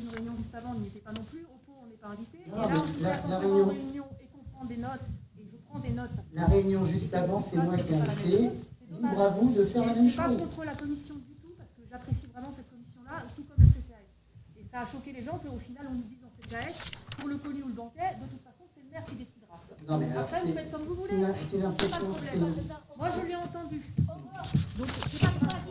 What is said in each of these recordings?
une réunion juste avant, on n'y était pas non plus. Au pot, on n'est pas invité. Non, et là, on la est en réunion et qu'on prend des notes, et je prends des notes. La réunion juste avant, c'est moi qui ai invité. Libre à vous de faire la même chose. Je ne suis pas contre la commission du tout, parce que j'apprécie vraiment cette commission-là, tout comme le CCAS. Et ça a choqué les gens qu'au final, on nous dise en CCAS, pour le colis ou le banquet, de toute façon, c'est le maire qui décidera. Non, mais alors, après, vous faites comme vous voulez. C'est l'impression. Moi, je l'ai entendu. Donc, c'est pas grave.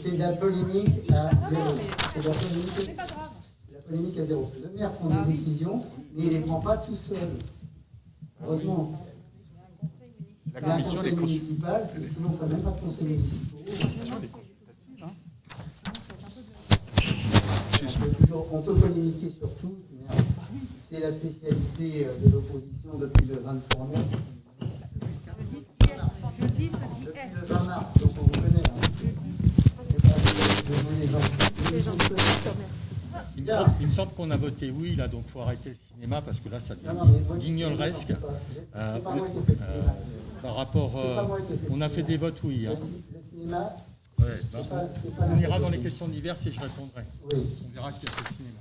C'est de la polémique à zéro. C'est de la polémique. C'est pas grave. La polémique à zéro. Le maire prend des décisions, mais il ne les prend pas tout seul. Heureusement. La Il y a un commission conseil des municipal, sinon on ne ferait même pas de conseil municipal. On peut polémiquer sur tout. C'est la spécialité de l'opposition depuis le 23 mai. Je dis ce qui est. Depuis le 20 mars, donc on vous connaît. Il me semble qu'on a voté oui, là, donc il faut arrêter le cinéma parce que là, ça devient guignoleresque. Par rapport. On a fait des votes oui. Hein. Le cinéma. Ouais, on ira dans les questions diverses et je répondrai. Oui. On verra ce qu'il y a sur le cinéma.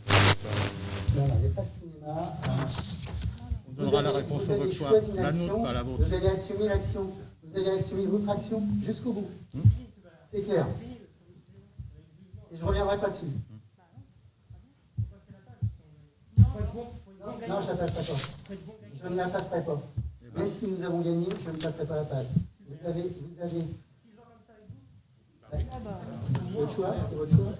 Non, il n'y a pas de cinéma. On donnera la réponse au vote choix. La nôtre, pas la vôtre. Vous allez assumer l'action. Vous allez assumer votre action jusqu'au bout. C'est clair. Et je ne reviendrai pas dessus. Non, je ne la passerai pas. Je ne la passerai pas. Même si nous avons gagné, je ne passerai pas la page. Vous avez votre choix, c'est votre choix.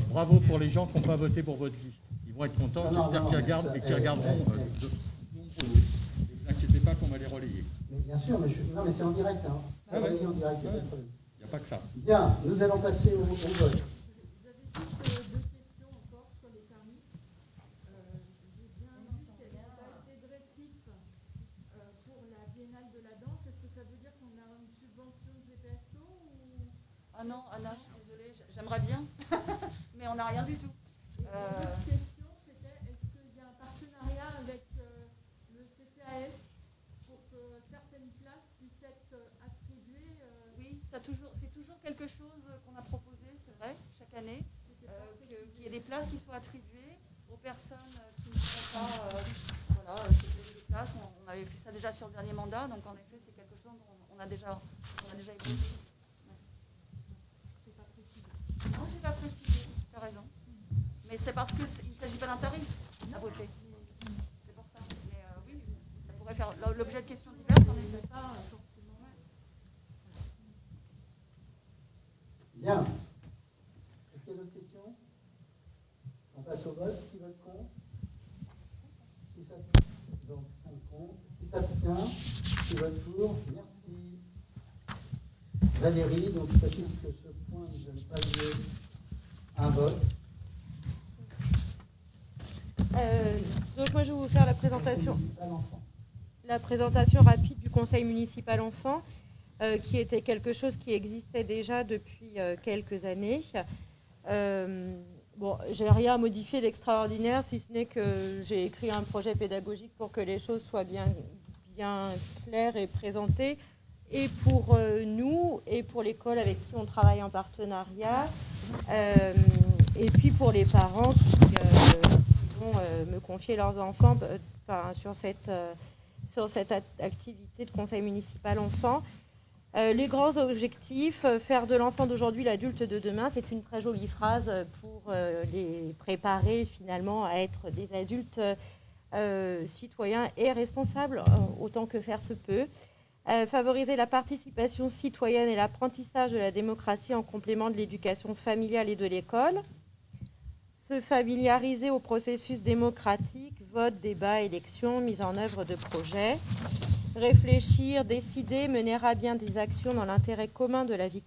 Bravo pour les gens qui n'ont pas voté pour votre liste. Ils vont être contents, j'espère qu'ils regardent et qu'ils regarderont. Ne vous inquiétez pas qu'on va les relayer. Mais bien sûr, mais c'est en direct. Hein. Ça va en direct, il n'y a pas de problème. Il n'y a pas que ça. Bien, nous allons passer au vote. J'avais juste deux questions encore sur les permis. J'ai bien vu qu'il y avait pas assez de récifs pour la Biennale de la danse. Est-ce que ça veut dire qu'on a une subvention de GPSO ou... Ah non, je suis désolée, j'aimerais bien, mais on n'a rien du tout. L'autre question, c'était est-ce qu'il y a un partenariat avec le CCAS pour que certaines places puissent être attribuées Oui, c'est toujours quelque chose qu'on a proposé, c'est vrai, chaque année, qu'il y ait des places qui soient attribuées aux personnes qui ne sont pas, des places. On avait fait ça déjà sur le dernier mandat, donc en effet, c'est quelque chose qu'on a déjà évoqué. Non, c'est pas précisé, tu as raison. Mais c'est parce qu'il ne s'agit pas d'un tarif à voter. C'est pour ça. Mais oui, ça pourrait faire l'objet de questions diverses, en effet. Bien. Est-ce qu'il y a d'autres questions? On passe au vote. Qui vote contre? Qui s'abstient? Donc 5 contre. Qui s'abstient? Qui vote pour? Merci. Valérie, donc je précise que ce point ne donne pas lieu à un vote. Donc moi je vais vous faire la présentation rapide du Conseil municipal enfant, qui était quelque chose qui existait déjà depuis quelques années. J'ai rien à modifier d'extraordinaire, si ce n'est que j'ai écrit un projet pédagogique pour que les choses soient bien claires et présentées, et pour nous, et pour l'école avec qui on travaille en partenariat, et puis pour les parents qui vont me confier leurs enfants sur cette activité de conseil municipal enfant. Les grands objectifs, faire de l'enfant d'aujourd'hui l'adulte de demain, c'est une très jolie phrase pour les préparer finalement à être des adultes citoyens et responsables, autant que faire se peut. Favoriser la participation citoyenne et l'apprentissage de la démocratie en complément de l'éducation familiale et de l'école. Se familiariser au processus démocratique, vote, débat, élection, mise en œuvre de projets. Réfléchir, décider, mener à bien des actions dans l'intérêt commun de la vie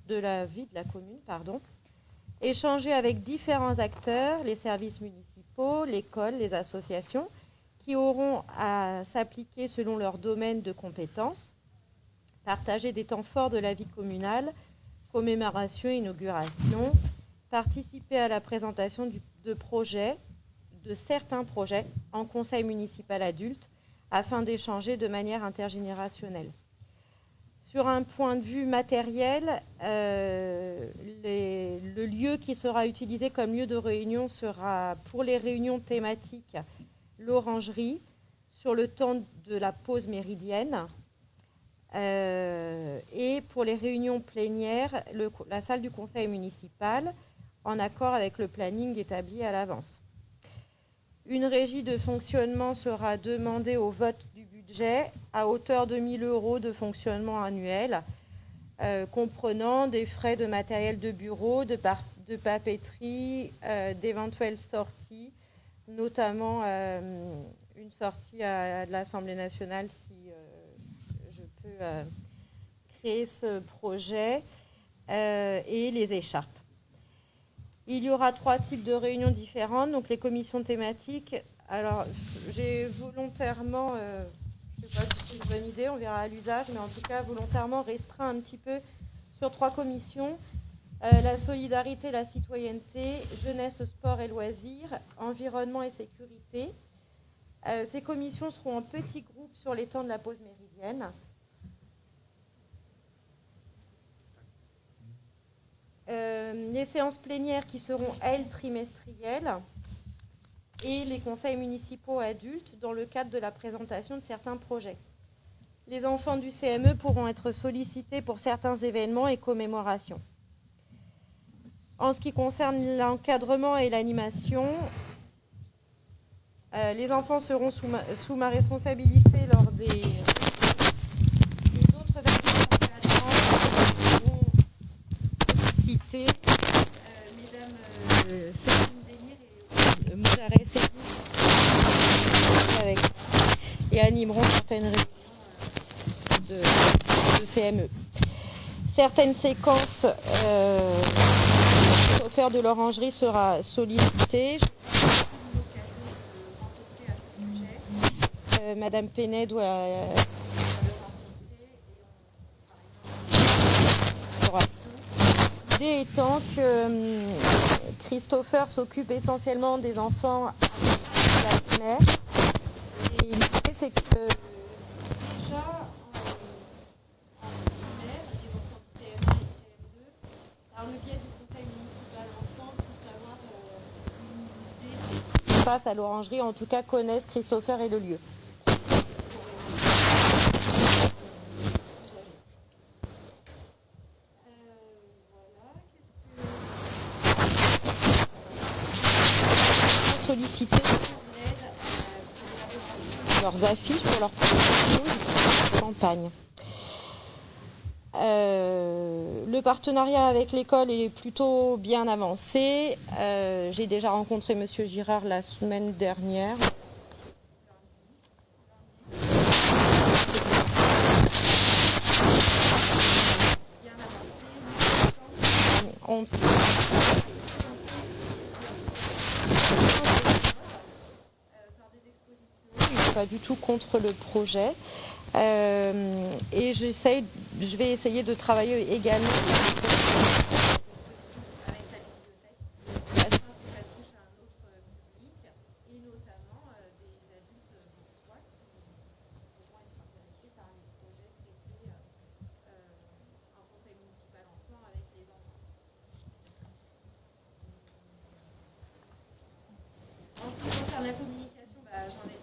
de la commune. Échanger avec différents acteurs, les services municipaux, l'école, les associations, qui auront à s'appliquer selon leur domaine de compétences. Partager des temps forts de la vie communale, commémoration, inauguration. Participer à la présentation de certains projets en conseil municipal adulte afin d'échanger de manière intergénérationnelle. Sur un point de vue matériel, le lieu qui sera utilisé comme lieu de réunion sera pour les réunions thématiques l'orangerie sur le temps de la pause méridienne et pour les réunions plénières la salle du conseil municipal en accord avec le planning établi à l'avance. Une régie de fonctionnement sera demandée au vote du budget à hauteur de 1 000 € de fonctionnement annuel, comprenant des frais de matériel de bureau, de papeterie, d'éventuelles sorties, notamment une sortie à l'Assemblée nationale si je peux créer ce projet, et les écharpes. Il y aura 3 types de réunions différentes, donc les commissions thématiques. Alors, j'ai volontairement, je ne sais pas si c'est une bonne idée, on verra à l'usage, mais en tout cas, volontairement restreint un petit peu sur 3 commissions. La solidarité, la citoyenneté, jeunesse, sport et loisirs, environnement et sécurité. Ces commissions seront en petits groupes sur les temps de la pause méridienne. Les séances plénières qui seront, elles, trimestrielles, et les conseils municipaux adultes dans le cadre de la présentation de certains projets. Les enfants du CME pourront être sollicités pour certains événements et commémorations. En ce qui concerne l'encadrement et l'animation, les enfants seront sous ma responsabilité lors des autres activités encadrantes. Citer mesdames Céline Délire et Moudaré avec et animeront certaines réunions de CME. Certaines séquences offertes de l'orangerie sera sollicitée. Madame Penet doit l'idée étant que Christopher s'occupe essentiellement des enfants à la primaire. Et l'idée, c'est que déjà, en primaire, les enfants de CM1 et CM2, par le biais du conseil municipal enfant, puissent avoir une idée de ce qui se passe à l'orangerie, en tout cas connaissent Christopher et le lieu. Solliciter leurs affiches pour leur campagne. Le partenariat avec l'école est plutôt bien avancé. J'ai déjà rencontré Monsieur Girard la semaine dernière. Pas du tout contre le projet et je vais essayer de travailler également avec la bibliothèque. Je pense que ça touche à un autre public et notamment des adultes bourgeois qui pourront être intéressés par les projets traités en conseil municipal enfant avec les enfants. En ce qui concerne la communication, j'en ai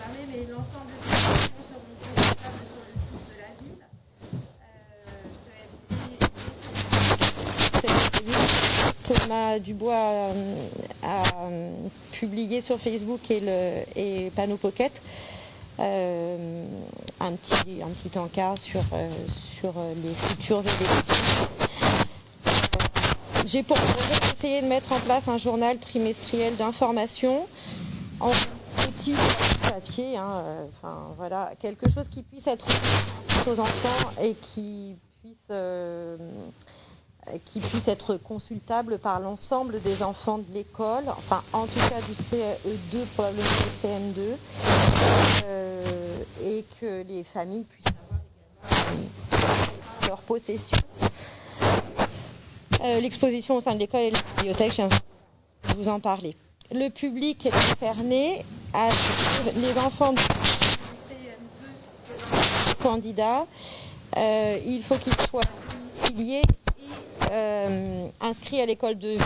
parler, mais l'ensemble des informations seront consultables sur le site de la ville. Thomas Dubois a publié sur Facebook et Panneau Pocket un petit encart sur les futures élections. J'ai pour projet d'essayer de mettre en place un journal trimestriel d'information en petit papier, voilà, quelque chose qui puisse être aux enfants et qui puisse être consultable par l'ensemble des enfants de l'école, enfin en tout cas du CE2, probablement du CM2, et que les familles puissent avoir également leur possession. L'exposition au sein de l'école et la bibliothèque, je viens de vous en parler. Le public est concerné, les enfants du CM2 candidats, Il faut qu'ils soient filiés et inscrits à l'école de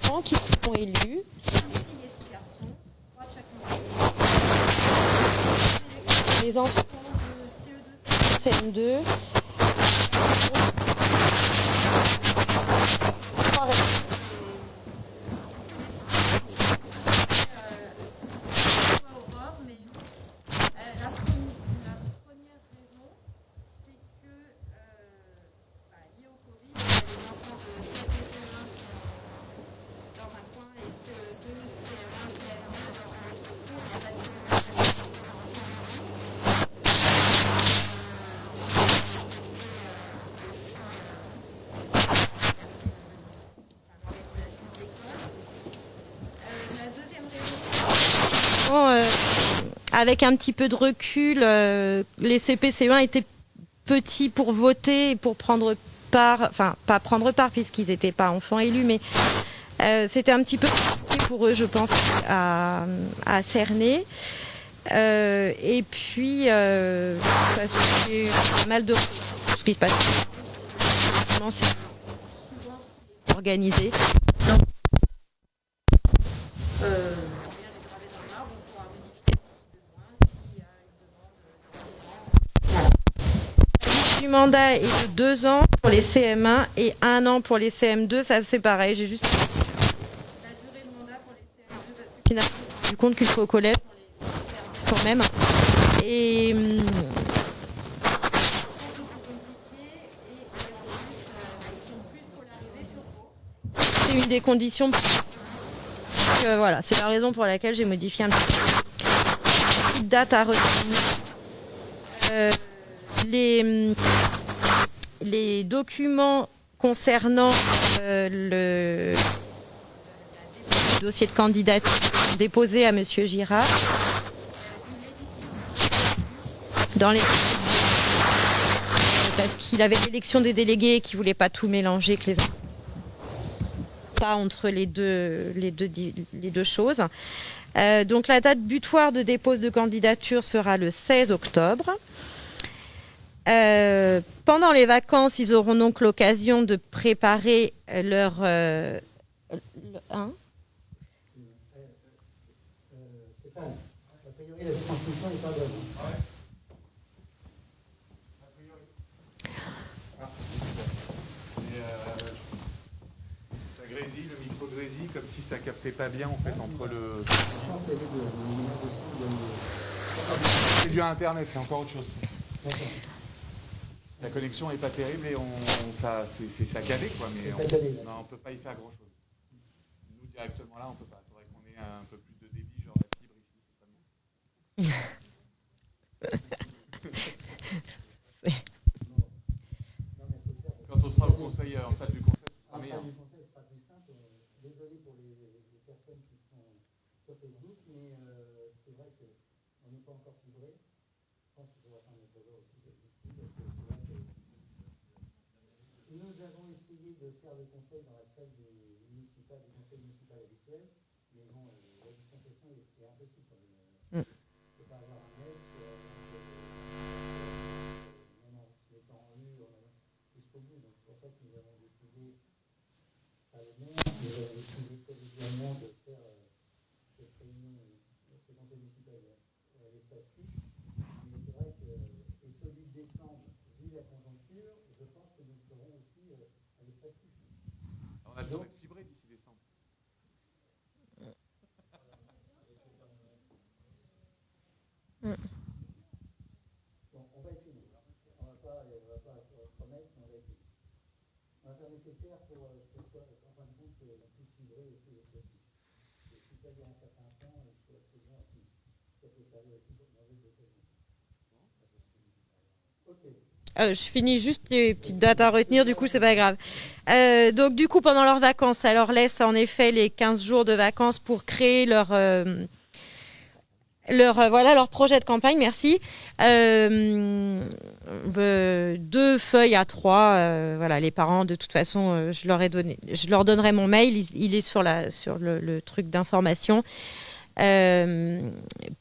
enfants qui sont élus. 6 filles et 6 garçons, 3 de chacune. Les enfants de CE2, CM2. Avec un petit peu de recul, les CP-CE1 étaient petits pour voter et pour prendre part, enfin pas prendre part puisqu'ils n'étaient pas enfants élus, mais c'était un petit peu compliqué pour eux, je pense, à cerner. Et puis, ça fait pas mal de ce qui se passe. C'est organisé. Du mandat est de 2 ans pour les CM1 et 1 an pour les CM2, ça c'est pareil, j'ai juste la durée de mandat pour les CM2 parce que finalement je me suis rendu compte qu'il faut au collège quand même. Et c'est une des conditions. Voilà, c'est la raison pour laquelle j'ai modifié un petit peu. Petite date à retenir. Les documents concernant le dossier de candidature déposé à M. Girard dans les parce qu'il avait l'élection des délégués et qu'il ne voulait pas tout mélanger, que les pas entre les deux choses. Donc la date butoir de dépôt de candidature sera le 16 octobre. Pendant les vacances, ils auront donc l'occasion de préparer leur... Stéphane, a priori la transmission n'est pas bonne. Ça grésille, le micro grésille, comme si ça captait pas bien en fait entre le... C'est dû à Internet, c'est encore autre chose. La connexion n'est pas terrible et c'est saccadé quoi, mais on ne peut pas y faire grand chose. Nous directement là, on peut pas. Il faudrait qu'on ait un peu plus de débit, genre la fibre ici, c'est pas bien. Quand on sera au conseil, en salle du conseil, ce sera meilleur. En salle du conseil, ce sera plus simple. Désolé pour les personnes qui sont sur Facebook, mais c'est vrai qu'on n'est pas encore fibré. Je pense qu'il faudra faire un projet aussi ici, parce que c'est vrai que nous avons essayé de faire le conseil dans la salle du conseil municipal habituel, mais bon, la distanciation est impossible. Il ne faut pas avoir un mail, même en se mettant en rue jusqu'au bout. Donc c'est pour ça que nous avons décidé, pas le maire, nous avons décidé collégialement de faire cette réunion, ce conseil municipal à l'espace Cuche. Mais c'est vrai que, et celui de décembre, vu la conjoncture, je pense que nous le ferons aussi à l'espace Cuche. On a le temps d'être fibré d'ici décembre. Bon, on va essayer. On va pas promettre, mais on va essayer. On va faire nécessaire pour que ce soit, en fin de compte, qu'on puisse fibrer aussi l'espace Cuche. Et si ça vient à un certain point, il faut absolument que ça peut servir aussi pour manger des occasions. Ok. Je finis juste les petites dates à retenir, du coup c'est pas grave. Donc du coup pendant leurs vacances, ça leur laisse en effet les 15 jours de vacances pour créer leur projet de campagne, merci. 2 feuilles A3, voilà, les parents de toute façon je leur donnerai mon mail, il est sur le truc d'information.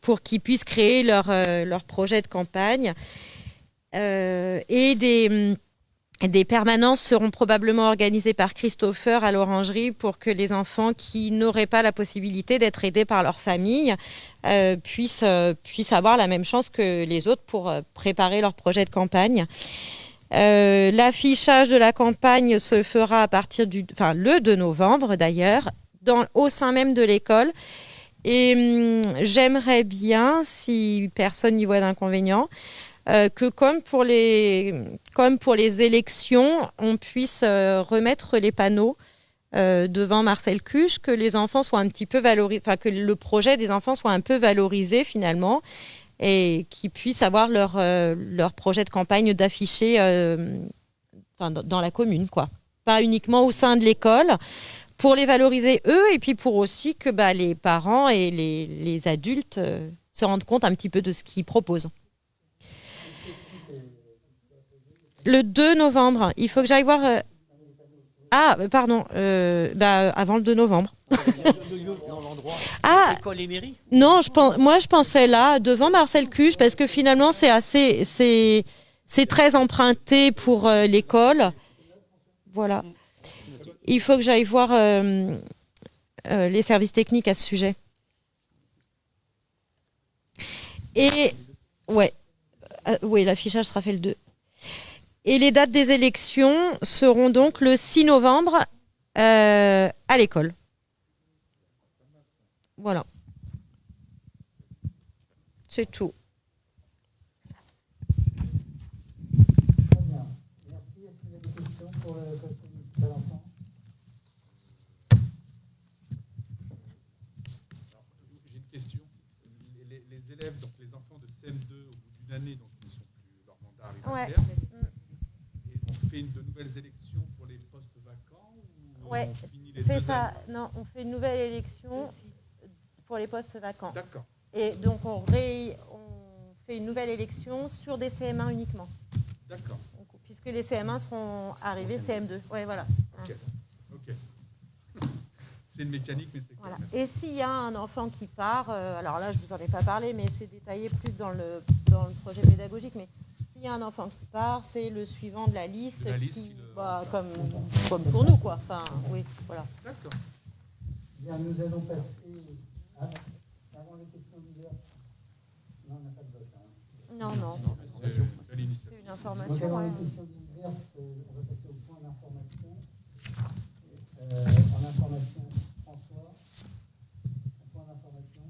pour qu'ils puissent créer leur projet de campagne. Et des permanences seront probablement organisées par Christopher à l'Orangerie pour que les enfants qui n'auraient pas la possibilité d'être aidés par leur famille puissent avoir la même chance que les autres pour préparer leur projet de campagne. L'affichage de la campagne se fera à partir le 2 novembre d'ailleurs, au sein même de l'école. Et j'aimerais bien, si personne n'y voit d'inconvénient, que comme pour les élections, on puisse remettre les panneaux devant Marcel Cuche, que les enfants soient un petit peu valorisés, que le projet des enfants soit un peu valorisé finalement, et qu'ils puissent avoir leur projet de campagne d'afficher dans la commune, quoi. Pas uniquement au sein de l'école, pour les valoriser eux, et puis pour aussi que les parents et les adultes se rendent compte un petit peu de ce qu'ils proposent. Le 2 novembre, il faut que j'aille voir... pardon, avant le 2 novembre. École et mairie ? Non, je pensais là, devant Marcel Cuche, parce que finalement, c'est très emprunté pour l'école. Voilà. Il faut que j'aille voir les services techniques à ce sujet. Et, oui, l'affichage sera fait le 2. Et les dates des élections seront donc le 6 novembre à l'école. Voilà. C'est tout. Très bien. Merci. Est-ce qu'il y a des questions pour le conseil municipal enfant ? J'ai une question. Les élèves, donc les enfants de CM2 au bout d'une année, donc ils ne sont plus, leur mandat arrive à terme. Et on fait de nouvelles élections pour les postes vacants ou Ouais, on finit les c'est 2 ça. années ? Non, on fait une nouvelle élection pour les postes vacants. D'accord. Et donc on fait une nouvelle élection sur des CM1 uniquement. D'accord. Donc, puisque les CM1 seront arrivés CM2. Ouais, voilà. Ok. C'est une mécanique, mais c'est Voilà. clair. Et s'il y a un enfant qui part, alors là je vous en ai pas parlé, mais c'est détaillé plus dans le projet pédagogique, mais s'il y a un enfant qui part, c'est le suivant de la liste, comme pour nous, quoi. Enfin, oui, voilà. D'accord. Bien, nous allons passer avant les questions diverses. Non, on n'a pas de vote. Non. C'est l'initiative. C'est une Donc information. avant Ouais. les questions diverses, on va passer au point d'information. En information, François. Un point d'information.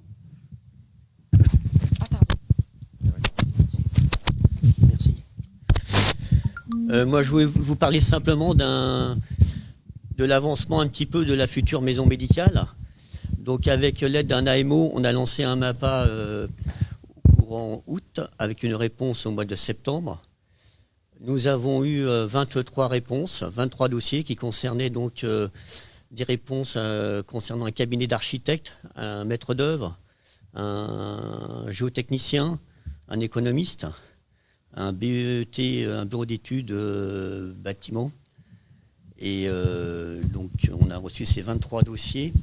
Merci. Moi, je voulais vous parler simplement de l'avancement un petit peu de la future maison médicale. Donc, avec l'aide d'un AMO, on a lancé un MAPA courant août, avec une réponse au mois de septembre. Nous avons eu 23 réponses, 23 dossiers qui concernaient donc des réponses concernant un cabinet d'architectes, un maître d'œuvre, un géotechnicien, un économiste, un BET, un bureau d'études bâtiment. Et donc on a reçu ces 23 dossiers.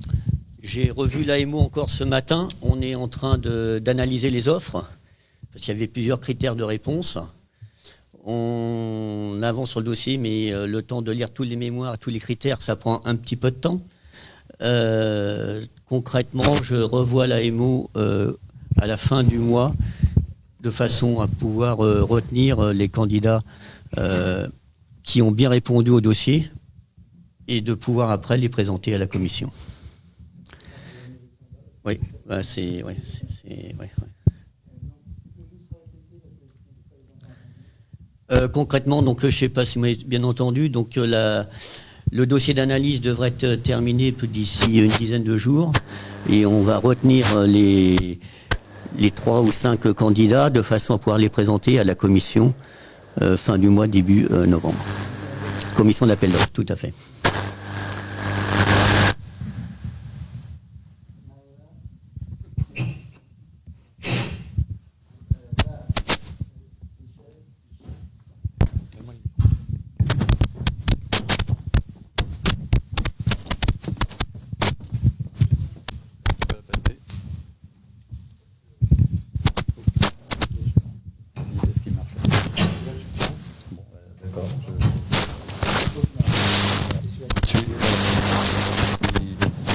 J'ai revu l'AMO encore ce matin. On est en train d'analyser les offres, parce qu'il y avait plusieurs critères de réponse. On avance sur le dossier, mais le temps de lire tous les mémoires, tous les critères, ça prend un petit peu de temps. Concrètement, je revois l'AMO à la fin du mois, de façon à pouvoir retenir les candidats qui ont bien répondu au dossier et de pouvoir après les présenter à la commission. Oui, c'est... Concrètement, donc je ne sais pas si vous m'avez bien entendu, donc le dossier d'analyse devrait être terminé d'ici une dizaine de jours et on va retenir les 3 ou 5 candidats de façon à pouvoir les présenter à la commission fin du mois, début novembre. Commission d'appel d'offres, tout à fait.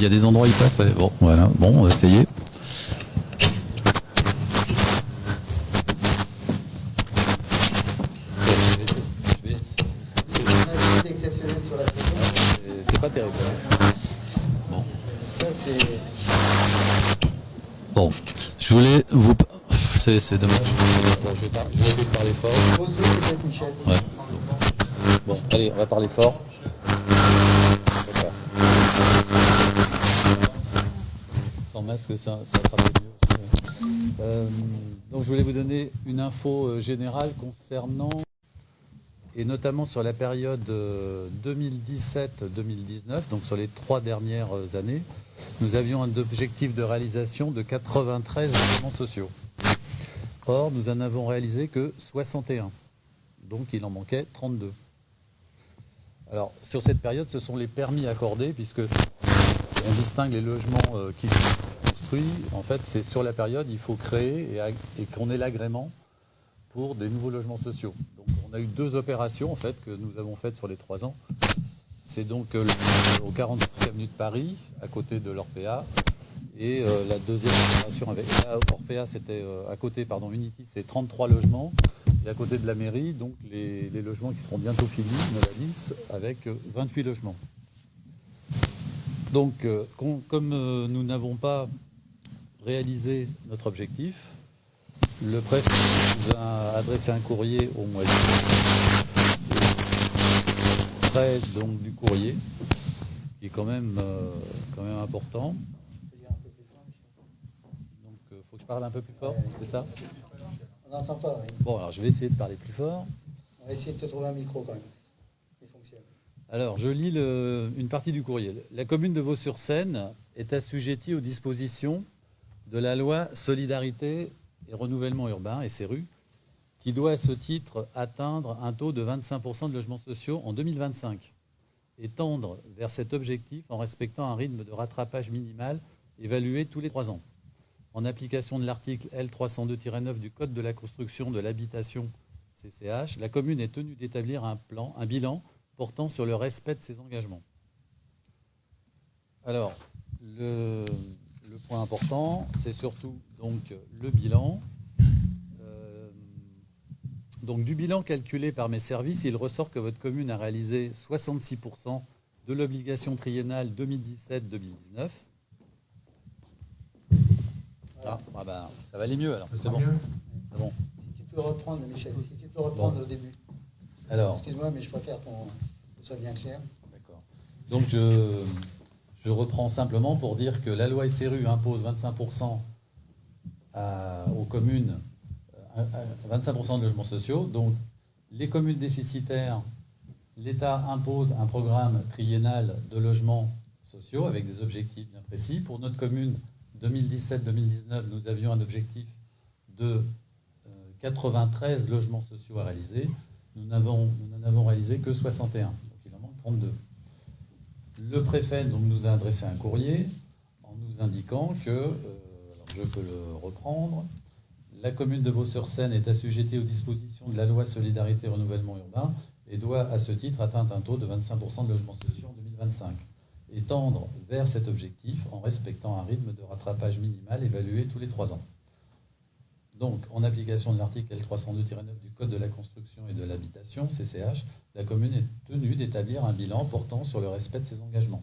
Il y a des endroits où il passe. Bon, voilà. Bon, on va essayer. C'est exceptionnel sur la photo. C'est pas terrible. Bon. Ça, c'est... Bon, je voulais vous... C'est dommage. Bon, je vais essayer de parler fort. Pose-le peut-être, Michel. Ouais. Bon, allez, on va parler fort. Sans masque, ça sera peut-être mieux. Donc, je voulais vous donner une info générale concernant, et notamment sur la période 2017-2019, donc sur les 3 dernières années, nous avions un objectif de réalisation de 93 logements sociaux. Or, nous en avons réalisé que 61. Donc, il en manquait 32. Alors, sur cette période, ce sont les permis accordés, puisque on distingue les logements qui sont construits. En fait, c'est sur la période, il faut créer et qu'on ait l'agrément pour des nouveaux logements sociaux. Donc, on a eu 2 opérations, en fait, que nous avons faites sur les 3 ans. C'est donc au 48 avenue de Paris, à côté de l'Orpea. Et la deuxième opération avec Orpea, c'était à côté, Unity, c'est 33 logements. Et à côté de la mairie, donc les logements qui seront bientôt finis, Novalis, avec 28 logements. Donc, comme nous n'avons pas réalisé notre objectif, le préfet nous a adressé un courrier au mois de juillet. Près donc du courrier, qui est quand même important. Donc, faut que je parle un peu plus fort, c'est ça? On n'entend pas, oui. Bon, alors je vais essayer de parler plus fort. On va essayer de te trouver un micro quand même, qui fonctionne. Alors, je lis une partie du courrier. La commune de Vaux-sur-Seine est assujettie aux dispositions de la loi Solidarité et Renouvellement Urbain, SRU, qui doit à ce titre atteindre un taux de 25% de logements sociaux en 2025 et tendre vers cet objectif en respectant un rythme de rattrapage minimal évalué tous les 3 ans. En application de l'article L302-9 du Code de la construction de l'habitation CCH, la commune est tenue d'établir un bilan portant sur le respect de ses engagements. Alors, le point important, c'est surtout donc le bilan. Donc, du bilan calculé par mes services, il ressort que votre commune a réalisé 66% de l'obligation triennale 2017-2019. Voilà. Ah ben, ça va aller mieux alors, c'est bon. C'est bon. Si tu peux reprendre, Michel, si tu peux reprendre au début. Alors, excuse-moi, mais je préfère que ce soit bien clair. D'accord. Donc, je reprends simplement pour dire que la loi SRU impose 25% aux communes, 25% de logements sociaux. Donc, les communes déficitaires, l'État impose un programme triennal de logements sociaux avec des objectifs bien précis. Pour notre commune, 2017-2019, nous avions un objectif de 93 logements sociaux à réaliser. Nous n'en avons réalisé que 61, donc il en manque 32. Le préfet donc, nous a adressé un courrier en nous indiquant que, alors je peux le reprendre, la commune de Vaux-sur-Seine est assujettie aux dispositions de la loi Solidarité et Renouvellement Urbain et doit à ce titre atteindre un taux de 25% de logements sociaux en 2025 et tendre vers cet objectif en respectant un rythme de rattrapage minimal évalué tous les 3 ans. Donc, en application de l'article L302-9 du Code de la construction et de l'habitation, CCH, la commune est tenue d'établir un bilan portant sur le respect de ses engagements.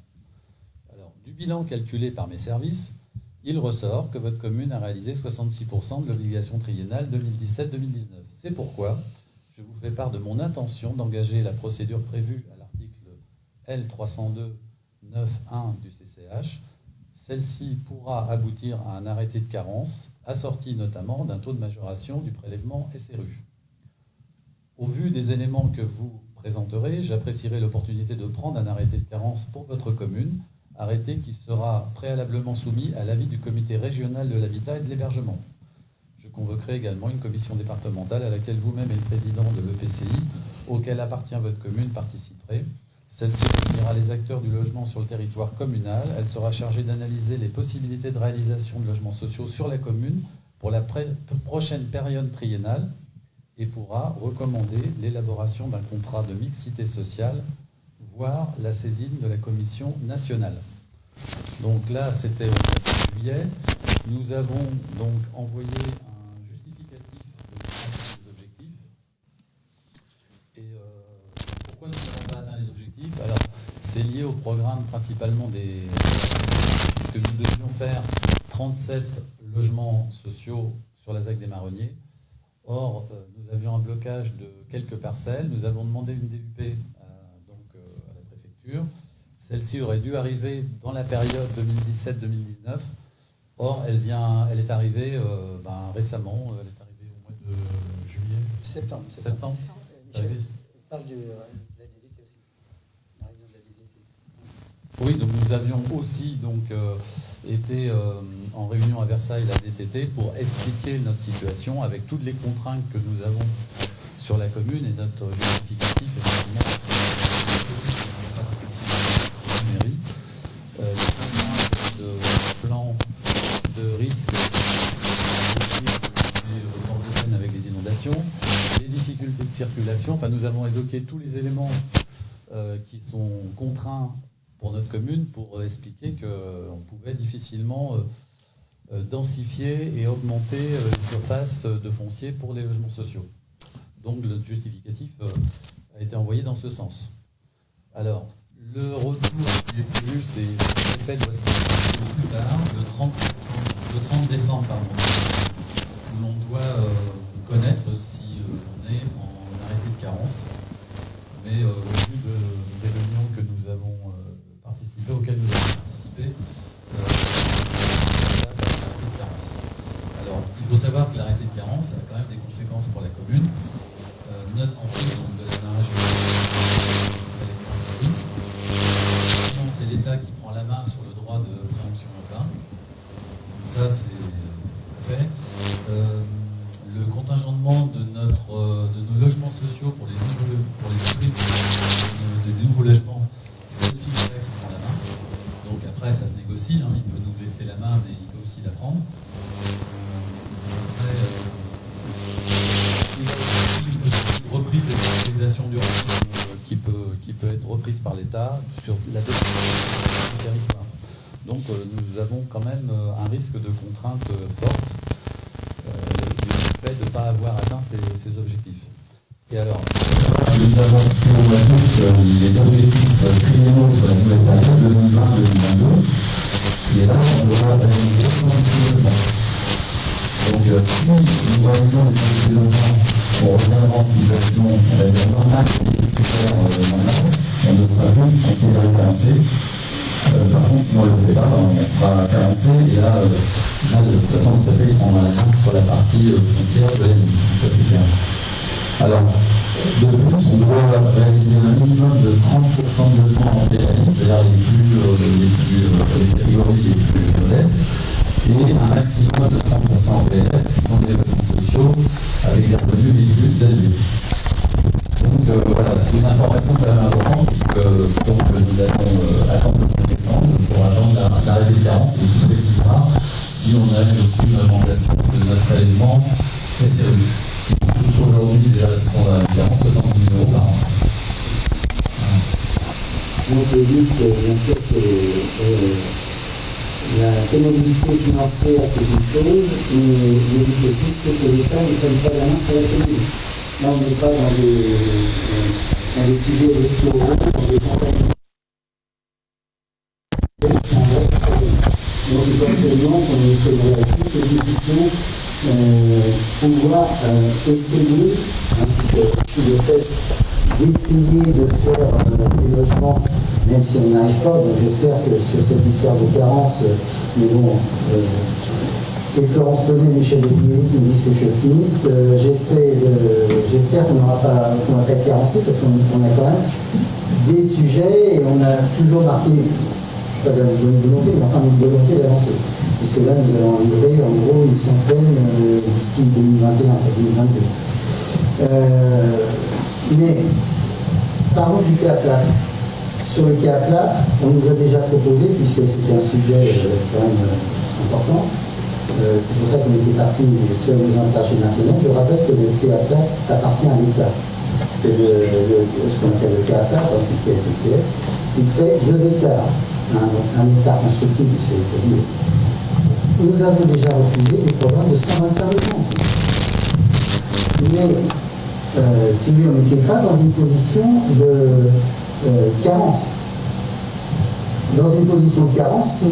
Alors, du bilan calculé par mes services, il ressort que votre commune a réalisé 66% de l'obligation triennale 2017-2019. C'est pourquoi je vous fais part de mon intention d'engager la procédure prévue à l'article L302-9.1 du CCH. Celle-ci pourra aboutir à un arrêté de carence, assorti notamment d'un taux de majoration du prélèvement SRU. Au vu des éléments que vous présenterez, j'apprécierai l'opportunité de prendre un arrêté de carence pour votre commune, arrêté qui sera préalablement soumis à l'avis du comité régional de l'habitat et de l'hébergement. Je convoquerai également une commission départementale à laquelle vous-même et le président de l'EPCI, auquel appartient votre commune, participerez. Celle-ci réunira les acteurs du logement sur le territoire communal. Elle sera chargée d'analyser les possibilités de réalisation de logements sociaux sur la commune pour la prochaine période triennale et pourra recommander l'élaboration d'un contrat de mixité sociale, voire la saisine de la commission nationale. Donc là, c'était au mois de juillet. Nous avons donc envoyé un justificatif des objectifs. Et pourquoi nous n'avons pas atteint les objectifs? Alors, c'est lié au programme principalement puisque nous devions faire 37 logements sociaux sur la ZAC des Marronniers. Or, nous avions un blocage de quelques parcelles. Nous avons demandé une DUP à la préfecture. Celle-ci aurait dû arriver dans la période 2017-2019. Or, elle est arrivée récemment. Elle est arrivée au mois de juillet. Septembre. Michel, parle de la DDT aussi. La réunion de la DDT. Oui, donc nous avions aussi été en réunion à Versailles, la DTT, pour expliquer notre situation avec toutes les contraintes que nous avons sur la commune et notre justificatif, effectivement, mairie, de plan de risque de Seine avec les inondations, les difficultés de circulation. Enfin, nous avons évoqué tous les éléments qui sont contraints pour notre commune pour expliquer qu'on pouvait difficilement densifier et augmenter les surfaces de foncier pour les logements sociaux. Donc le justificatif a été envoyé dans ce sens. Alors, le retour qui est prévu, c'est le fait doit se faire plus tard, le 30 décembre, où l'on doit connaître si on est en arrêté de carence. Mais au vu des réunions que nous avons auxquelles nous avons participé, l'arrêté de carence. Alors, il faut savoir que l'arrêté de carence a quand même des conséquences pour la commune. En plus de l'aménagement c'est l'État qui prend la main sur le droit de préemption urbain. Donc ça, c'est fait. Le contingentement de nos logements sociaux pour les nouveaux logements, c'est aussi l'État qui prend la main. Donc après, ça se négocie. Il peut nous laisser la main, mais il peut aussi la prendre. Après, il y a aussi une reprise de l'utilisation d'urbanisme qui peut être reprise par l'État sur la définition du territoire. Donc nous avons quand même un risque de contrainte forte du fait de ne pas avoir atteint ces objectifs. Et alors, nous avons sur les objectifs triennaux sur la nouvelle période 2020-2022. Et là, on doit réaliser 110 logements. Donc si nous réalisons les 110 logements, on reviendra en situation normale et nécessaire maintenant, on ne sera plus considéré carencé. Par contre, si on ne le fait pas, on sera carencé. Et là, de toute façon, le préfet prendra la main sur la partie foncière de la ligne. Ça, c'est clair. Alors, de plus, on doit réaliser un minimum de 30% de logements en PLI, c'est-à-dire les catégories les plus modestes, et un maximum de 30% en PLS, qui sont des logements sociaux avec des revenus les plus élevés. Donc voilà, c'est une information quand même importante, puisque nous allons attendre le 1er décembre pour attendre l'arrêté de carence, et qui précisera si on a aussi une augmentation de notre élément SRU. Aujourd'hui, déjà, sont à 70 000 € par an. Donc le but, bien sûr, c'est la pénibilité financière, c'est une chose, mais le but aussi, c'est que l'État ne prenne pas la main sur la commune. Là, on n'est pas dans des sujets électoraux, dans des campagnes. Donc il faut absolument qu'on se réactive, que nous puissions pouvoir essayer, puisque le fait d'essayer de faire des logements, même si on n'arrive pas, donc j'espère que sur cette histoire de carence, mais bon, et Florence Bonnet, Michel Debillet qui me disent que je suis optimiste, j'espère qu'on n'aura pas être carencé, parce qu'on a quand même des sujets et on a toujours marqué, je ne sais pas une volonté, mais enfin une volonté d'avancer. Puisque là, nous allons livrer en gros une centaine d'ici 2021-2022. Mais, parlons du cas plat. Sur le cas plat, on nous a déjà proposé, puisque c'était un sujet quand même important, c'est pour ça qu'on était parti sur les intergénérationnels. Je rappelle que le cas plat appartient à l'État. Que ce qu'on appelle le cas plat, c'est le SNCF, il fait 2 hectares. un état constructif de ce produit. Nous avons déjà refusé des programmes de 125 logements. Mais si on n'était pas dans une position de carence. Dans une position de carence, si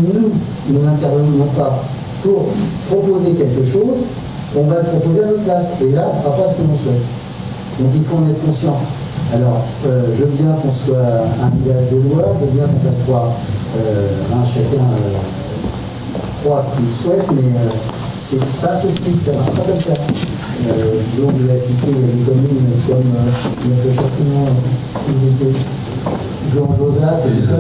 nous n'intervenons pas pour proposer quelque chose, on va le proposer à notre place. Et là, on ne fera pas ce que l'on souhaite. Donc il faut en être conscient. Alors, je veux bien qu'on soit un village de loi, je veux bien qu'on fasse croire, chacun croit ce qu'il souhaite, mais c'est pas possible, ça ne marche pas comme ça. Donc, je vais assister à des communes comme notre Châtillon, Jean Josas, et tout ça.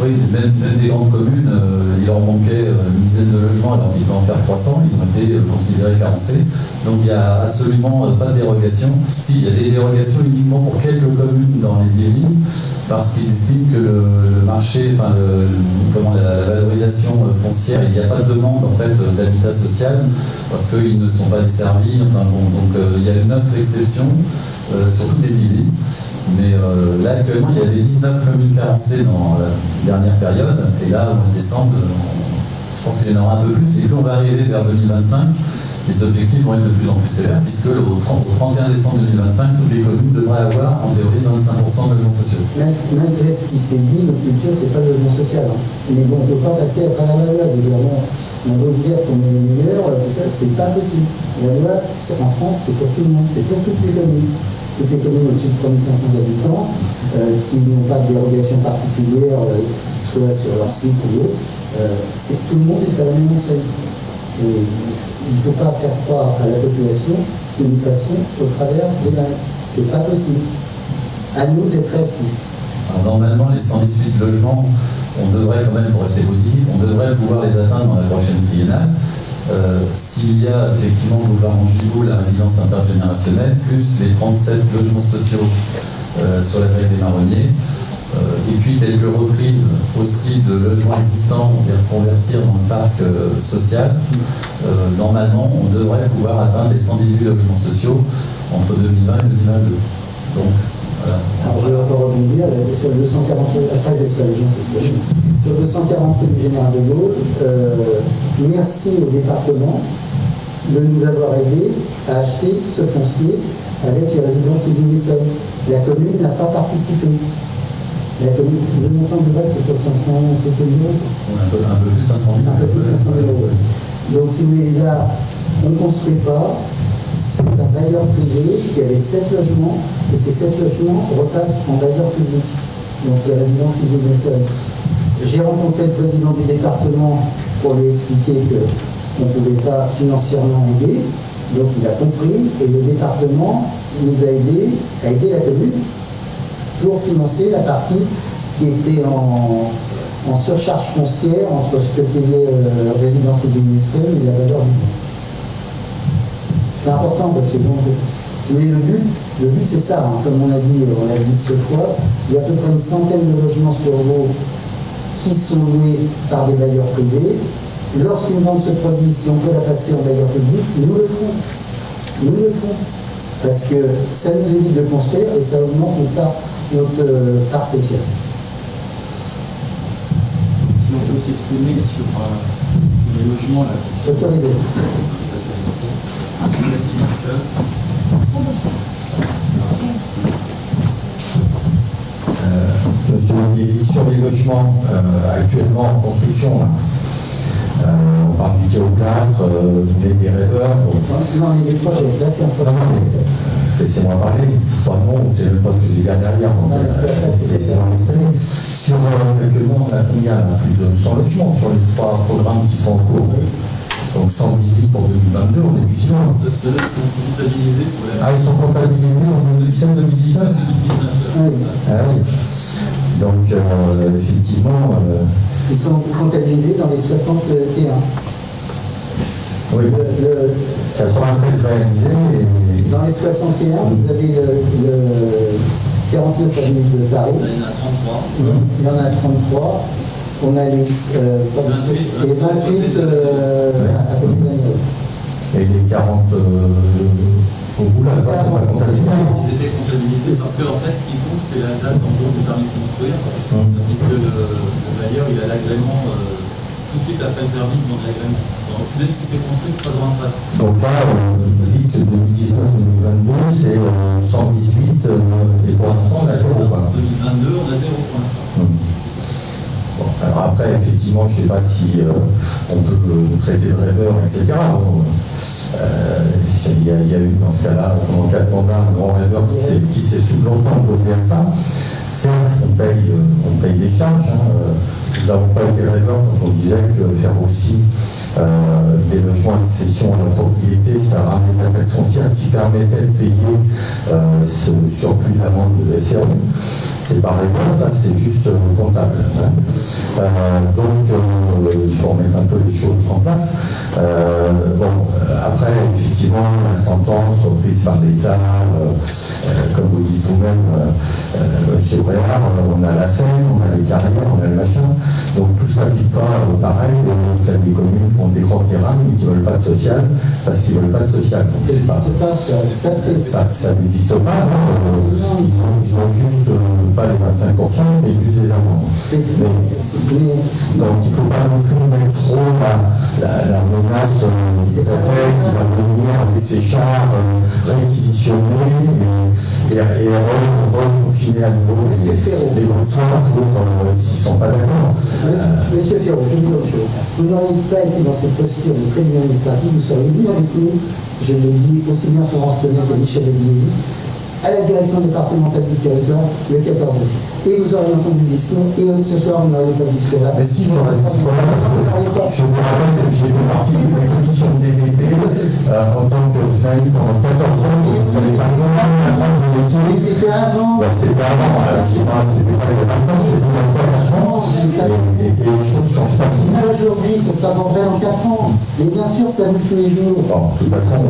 Oui, même des grandes communes, il leur manquait une dizaine de logements alors qu'ils devaient en faire 300, ils ont été considérés carencés. Donc il n'y a absolument pas de dérogation. Si, il y a des dérogations uniquement pour quelques communes dans les îles, parce qu'ils estiment que le marché, enfin la valorisation foncière, il n'y a pas de demande en fait d'habitat social, parce qu'ils ne sont pas desservis. Enfin bon, donc il y a 9 exceptions sur toutes les îles. Mais là, actuellement, il y avait 19 communes carencées dans la dernière période. Et là, au mois de décembre, je pense qu'il y en aura un peu plus. Et plus on va arriver vers 2025, les objectifs vont être de plus en plus sévères, puisque au 31 décembre 2025, toutes les communes devraient avoir, en théorie, 25% de logements sociaux. Malgré ce qui s'est dit, notre culture, c'est pas le logement social. Hein. Mais bon, on ne peut pas passer à travers la loi. Évidemment, on doit se dire qu'on est les meilleurs, tout ça, c'est pas possible. La loi, en France, c'est pour tout le monde, c'est pour toutes les communes. Toutes les communes au-dessus de 3500 habitants qui n'ont pas de dérogation particulière, soit sur leur site ou autre, tout le monde est à la même enseigne. Et il ne faut pas faire croire à la population que nous passons au travers des mailles. C'est pas possible. À nous d'être réactifs. Alors normalement, les 118 logements, on devrait quand même, pour rester positif, on devrait pouvoir les atteindre dans la prochaine triennale. S'il y a effectivement le boulevard Angibou, la résidence intergénérationnelle, plus les 37 logements sociaux sur la ZAC des Marronniers, et puis quelques reprises aussi de logements existants et reconvertir dans le parc social, normalement on devrait pouvoir atteindre les 118 logements sociaux entre 2020 et 2022. Donc, voilà. Alors je vais encore rebondir sur 240, après je laisse la région s'exprimer. Sur 240 du Général de Gaulle, merci au département de nous avoir aidés à acheter ce foncier avec les résidences Sylvie-Messel. La commune n'a pas participé. La commune, le montant de base, c'est pour 500 millions. Un peu plus de 500 000. Un peu plus de 500 000 euros. Donc si vous voulez, là, on ne construit pas. C'est un bailleur privé qui avait 7 logements, et ces 7 logements repassent en bailleur public. Donc les résidences Sylvie-Messel. J'ai rencontré le président du département pour lui expliquer qu'on ne pouvait pas financièrement aider. Donc il a compris et le département nous a aidés à aider la commune pour financer la partie qui était en surcharge foncière entre ce que payait résidence et DNSM et la valeur du bien. C'est important parce que mais le but c'est ça, hein. Comme on l'a dit ce fois, il y a à peu près une centaine de logements sur Vaud qui sont loués par des bailleurs privés. Lorsqu'une vente se produit, si on peut la passer en bailleur public, nous le ferons. Nous le ferons. Parce que ça nous évite de construire et ça augmente notre part sociale. Si on peut s'exprimer sur les logements là. Autorisé. Sur les logements actuellement en construction, on parle du quai au plâtre, des rêveurs. Non, les projets, là c'est un projet. Laissez-moi parler. Non, c'est même pas ce que j'ai dit derrière, donc laissez-moi m'exprimer. Sur actuellement, on a combien? Plus de 100 logements sur les 3 programmes qui sont en cours. Donc 118 pour 2022, on est du silence. Ceux-là sont comptabilisés sur la... Ah, ils sont comptabilisés en 2017-2019 Ah oui. Donc, effectivement... Ils sont comptabilisés dans les 61. Oui, 93 réalisés. Et... Dans les 61, vous avez le 49 avenue de Paris. Il y en a 33. Il y en a 33. On a les 28 à côté de la Et les 40 jusqu'au bout, là, c'est pas comptabilisé. Ils étaient comptabilisés parce qu'en fait, ce qui compte, c'est la date en gros du permis de construire, puisque le bailleur, il a l'agrément tout de suite après le permis de l'agrément. Même si c'est construit 3 ans après. Donc là, vous dites 2019-2022, c'est 118, et pour l'instant, on a 0. 2022, on a 0 pour l'instant. Bon, alors après, effectivement, je ne sais pas si on peut nous traiter de rêveurs, etc. Bon, il y a eu dans ce cas-là, pendant 4 mandats, un grand rêveur qui s'est longtemps opposé à ça. Certes, on paye des charges. Nous n'avons pas été rêveurs quand on disait que faire aussi des logements de cession à la propriété, ça ramenait la taxe foncière qui permettait de payer ce surplus d'amende de SRU. C'est pas rêveur, ça c'est juste comptable. Donc il faut remettre un peu les choses en place. Après, effectivement, la sentence prise par l'État, comme vous dites vous-même, M. Bréard, on a la Seine, on a les carrières, on a le machin. Donc tout ça ne vit pas pareil. Il y a des communes qui ont des grands terrains mais qui ne veulent pas de social parce qu'ils ne veulent pas de social. Ça n'existe pas. Ils ont juste pas les 25%, mais juste les amendes. Donc il ne faut pas non plus mettre trop la menace du préfet qui va venir avec ses chars réquisitionnés et reconfiner à nouveau les groupes s'ils ne sont pas d'accord. Monsieur Ferraud, je vous dis autre chose. Vous n'auriez pas été dans cette posture de tribunal administratif, vous seriez venu avec nous, je l'ai dit aussi bien Florence Penet que Michel Aguilly, à la direction départementale du territoire le 14 août. Et vous aurez entendu le discours, et ce soir, vous n'aurez pas de discours là. Mais si, j'aurais le discours là, je vous rappelle que j'ai fait partie de la commission de DVT en tant que FNAI pendant 14 ans, et vous n'avez pas attendre de métier. Mais c'était avant. C'était avant, c'était pas il y a 20 ans, c'était il y a 3 ans, et les choses changent pas si mal. Aujourd'hui, ça sera dans 4 ans. Et bien sûr, ça bouge tous les jours. Bon, de toute façon,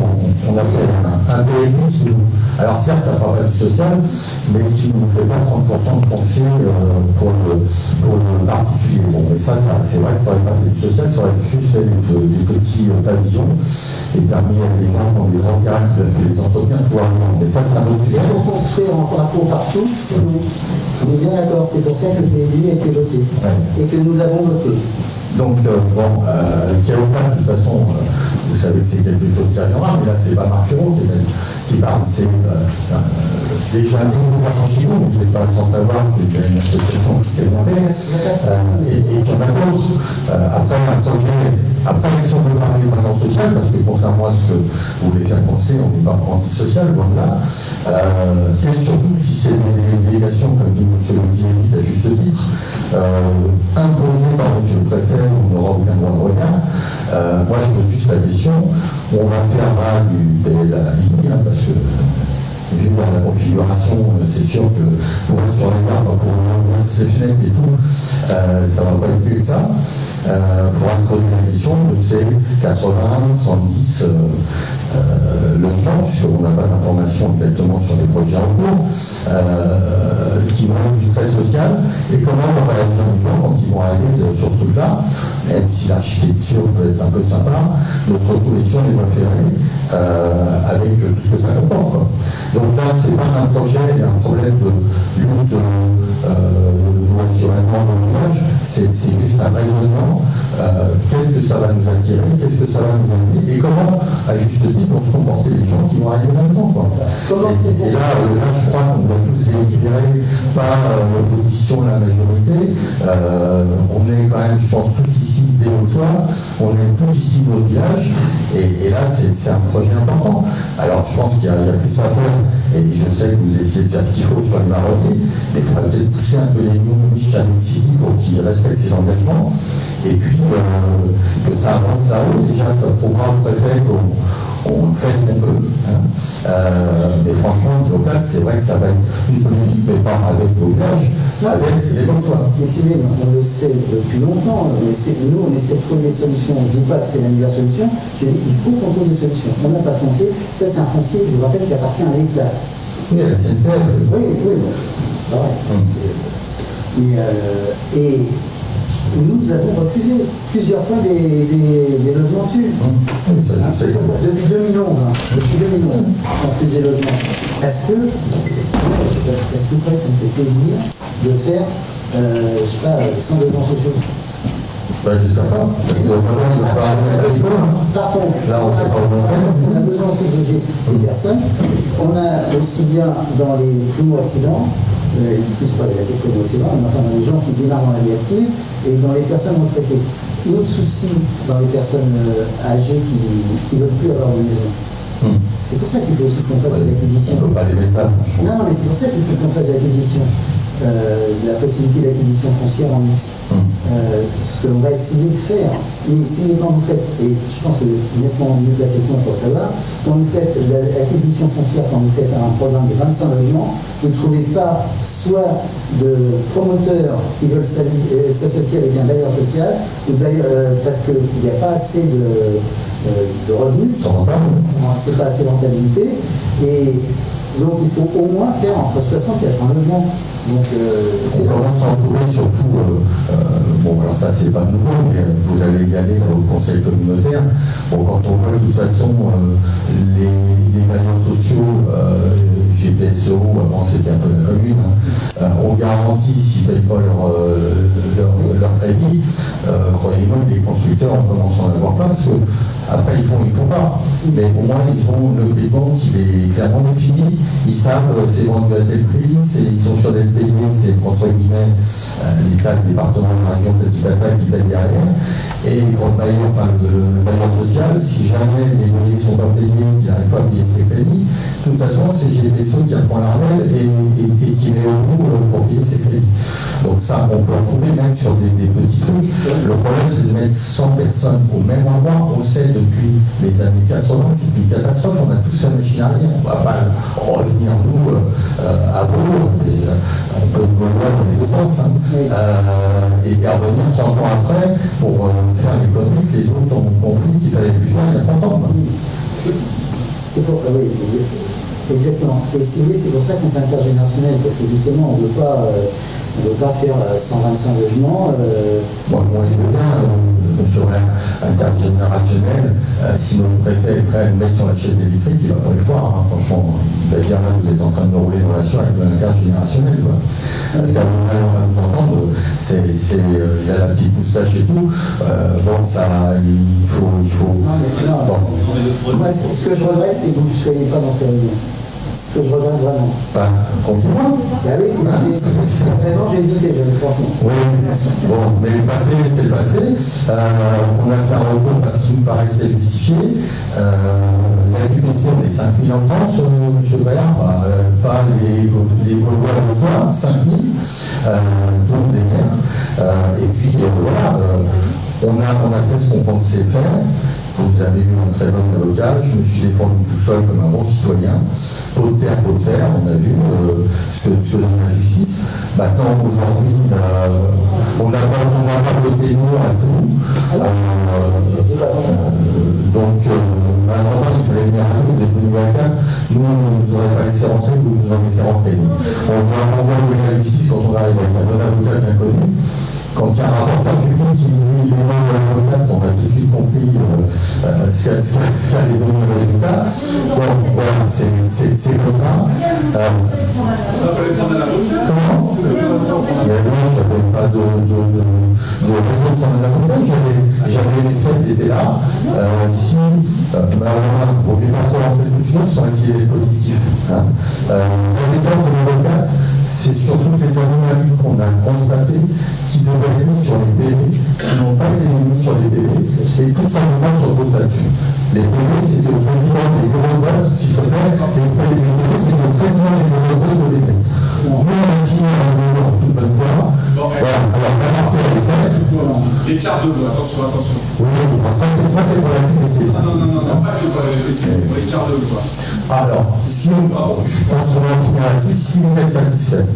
on a fait un PMI qui nous... Alors certes, ça ne fera pas du social, mais qui ne nous fait pas 30% de foncier pour le particulier. Bon, mais ça c'est vrai que ça n'aurait pas fait du social, ça aurait juste fait des petits pavillons et permis à des gens dans des grands terrains qui peuvent les entretenir de pouvoir vivre. Mais ça, c'est un autre sujet. Pour construire en rapport partout, c'est nous. On est bien d'accord, c'est pour ça que le PMI a été voté. Ouais. Et que nous l'avons voté. Donc, Kéopa, de toute façon, vous savez que c'est quelque chose qui reviendra, mais là, c'est pas Marc Ferraud qui parle, c'est déjà une conversation chez vous, vous n'êtes pas sans savoir qu'il y a une association qui s'est montée, et qu'il y en a d'autres. Après, si on veut parler vraiment social, parce que contrairement à ce que vous voulez faire penser, on n'est pas antisocial, loin de là, et surtout si c'est des délégations, comme dit M. Leguier, à juste titre, imposées par M. le Préfet, on n'aura aucun droit de regard. Moi, je pose juste la question, on va faire du PLAI, parce que vu la configuration, c'est sûr que pour être sur les arbres, pour ouvrir ses fenêtres et tout, ça ne va pas être mieux que ça. Il faudra se poser la question de ces 80, 110 logements, puisqu'on n'a pas d'informations exactement sur les projets en cours, qui vont être du très social, et comment on va réagir les gens quand ils vont arriver sur ce truc-là, même si l'architecture peut être un peu sympa, de se retrouver sur les voies ferrées, avec tout ce que ça comporte, quoi. Donc là, c'est pas un projet, un problème de lutte naturellement dans le village, c'est juste un raisonnement. Qu'est-ce que ça va nous attirer, qu'est-ce que ça va nous amener, et comment, à juste titre, vont se comporter les gens qui vont arriver en même temps, quoi. Et là, je crois qu'on doit tous les libérer par l'opposition, la majorité. On est quand même, je pense, tous ici des Hauts-de-Soir, on est tous ici de nos villages, et là, c'est un projet important. Alors, je pense qu'il y a plus à faire, et je sais que vous essayez de faire ce qu'il faut sur les marronniers, mais il faudrait peut-être pousser un peu les niches à City pour qu'ils respectent ses engagements, et puis que ça avance là-haut. Déjà, ça prouvera au préfet qu'on fait ce qu'on peut. Mais franchement, au plan, c'est vrai que ça va être une polémique, mais pas avec vos villages, avec les Hauts-de-Soir. Mais si on le sait depuis longtemps, nous, on essaie de trouver des solutions. Je ne dis pas que c'est la meilleure solution, je dis qu'il faut qu'on trouve des solutions. On n'a pas de foncier, ça c'est un foncier, je vous rappelle, qui appartient à l'État. Oui, à la SNCF. Oui. Ouais. Et nous avons refusé plusieurs fois des logements dessus. Depuis 2011, on refuse des logements. Est-ce que vous croyez que ça me fait plaisir de faire, je sais pas, 100 logements sociaux? J'espère pas, parce que maintenant il va falloir remettre à l'école. Par contre, là on ne sait pas comment faire. Parce qu'on a besoin aussi de loger les personnes. On a aussi bien dans les primo-accidents, plus pas les primo-accidents, mais enfin dans les gens qui démarrent dans la vie active et dans les personnes retraitées. Notre souci dans les personnes âgées qui ne veulent plus avoir de maison. C'est pour ça qu'il faut aussi qu'on fasse de l'acquisition. On ne peut pas les mettre là. Non, mais c'est pour ça qu'il faut qu'on fasse de l'acquisition. La possibilité d'acquisition foncière en mixte. Ce que l'on va essayer de faire, mais si quand vous faites, et je pense que vous êtes nettement mieux placé que moi pour savoir, quand vous faites l'acquisition foncière, quand vous faites un programme de 25 logements, vous ne trouvez pas soit de promoteurs qui veulent s'associer avec un bailleur social, ou parce qu'il n'y a pas assez de revenus, c'est pas assez de rentabilité, et donc il faut au moins faire entre 60 et 80 logements. Donc, on commence à en trouver surtout, bon alors ça c'est pas nouveau, mais vous allez y aller au conseil communautaire. Bon, quand on voit de toute façon les bailleurs sociaux, GPSO, avant c'était un peu la commune, on garantit s'ils ne payent pas leur crédit, croyez-moi que les constructeurs on commence à en avoir plein, parce que après ils font pas, mais au moins ils ont le prix de vente, il est clairement défini, ils savent c'est vendu à tel prix, ils sont sur des payés, c'est entre guillemets l'État, le département, la région, petit attaque qui paye derrière, et pour le bailleur, enfin le bailleur social, si jamais les loyers ne sont pas payés, qu'il n'arrive pas à payer ses crédits, de toute façon c'est GPSO qui apprend la relève et qui met au bout pour payer ses crédits. Donc ça, on peut en trouver même sur des petits trucs. Le problème, c'est de mettre 100 personnes au même endroit. On sait depuis les années 80, c'est une catastrophe. On a tous fait machine arrière. On ne va pas revenir, nous, à vous. On peut évoluer dans les deux sens. Et revenir 30 ans après pour faire les conneries que les autres ont compris qu'il fallait plus faire il y a 30 ans. C'est pour... oui, exactement. Et c'est pour ça qu'on fait intergénérationnel, parce que justement, on ne veut pas faire 125 logements. Moi, je veux bien, sur l'intergénérationnel, si notre préfet est prêt à nous mettre sur la chaise électrique, il ne va pas le voir. Hein. Franchement, il va dire là, vous êtes en train de me rouler dans la sueur avec de l'intergénérationnel. Parce qu'à un moment, on va vous entendre, il y a la petite moustache et tout. Bon, ça, il faut. Non. Moi, ce que je regrette, c'est que vous ne soyez pas dans ces réunions. Ce que je regrette vraiment. Confinement. Ah oui, jusqu'à présent, j'ai hésité, franchement. Oui, bon, mais le passé, c'est le passé. On a fait un recours parce qu'il nous paraissait justifié. La QPC, on est 5 000 en France, M. Bayard, pas les Gaulois de Rosoir, 5 000, dont des maires. Et puis, voilà, on a fait ce qu'on pensait faire. Vous avez eu un très bon avocat, je me suis défendu tout seul comme un bon citoyen. Pot de terre, pot de fer, on a vu ce que donne la justice. Maintenant, aujourd'hui, on n'a pas voté non à tout. Donc, maintenant, il fallait venir à nous, vous êtes venus à 4. Nous, on ne vous aurait pas laissé rentrer, vous nous en laissez rentrer. On voit la justice quand on arrive avec un bon avocat bien connu. Quand il y a un rapporteur public qui dit les mains de l'avocat, on a tout de suite compris ce qu'allait donner le résultat. Donc voilà, c'est comme ça. Comment? Je n'avais pas de raison de prendre un avocat, j'avais les faits qui étaient là. Si, vaut mieux pas trop rentrer tout de suite sans essayer d'être positif. La défense de l'avocat, c'est sur toutes les anomalies qu'on a constatées qui devaient être mises sur les PV, qui n'ont pas été mises sur les PV, et tout ça nous va sur vos statuts. Les PV, c'était au président des bureaux de vote, s'il te plaît, les PV, c'était au président des bureaux de vote au début. Nous, on a signé un bureau en toute bonne foi. Voilà, alors la partie elle est faite. Les cartes de vote, attention. Oui, ça c'est pour la QPC. Non, pas pour la QPC, pour les cartes de vote. Alors, si je pense qu'on va finir là-dessus, si vous êtes satisfait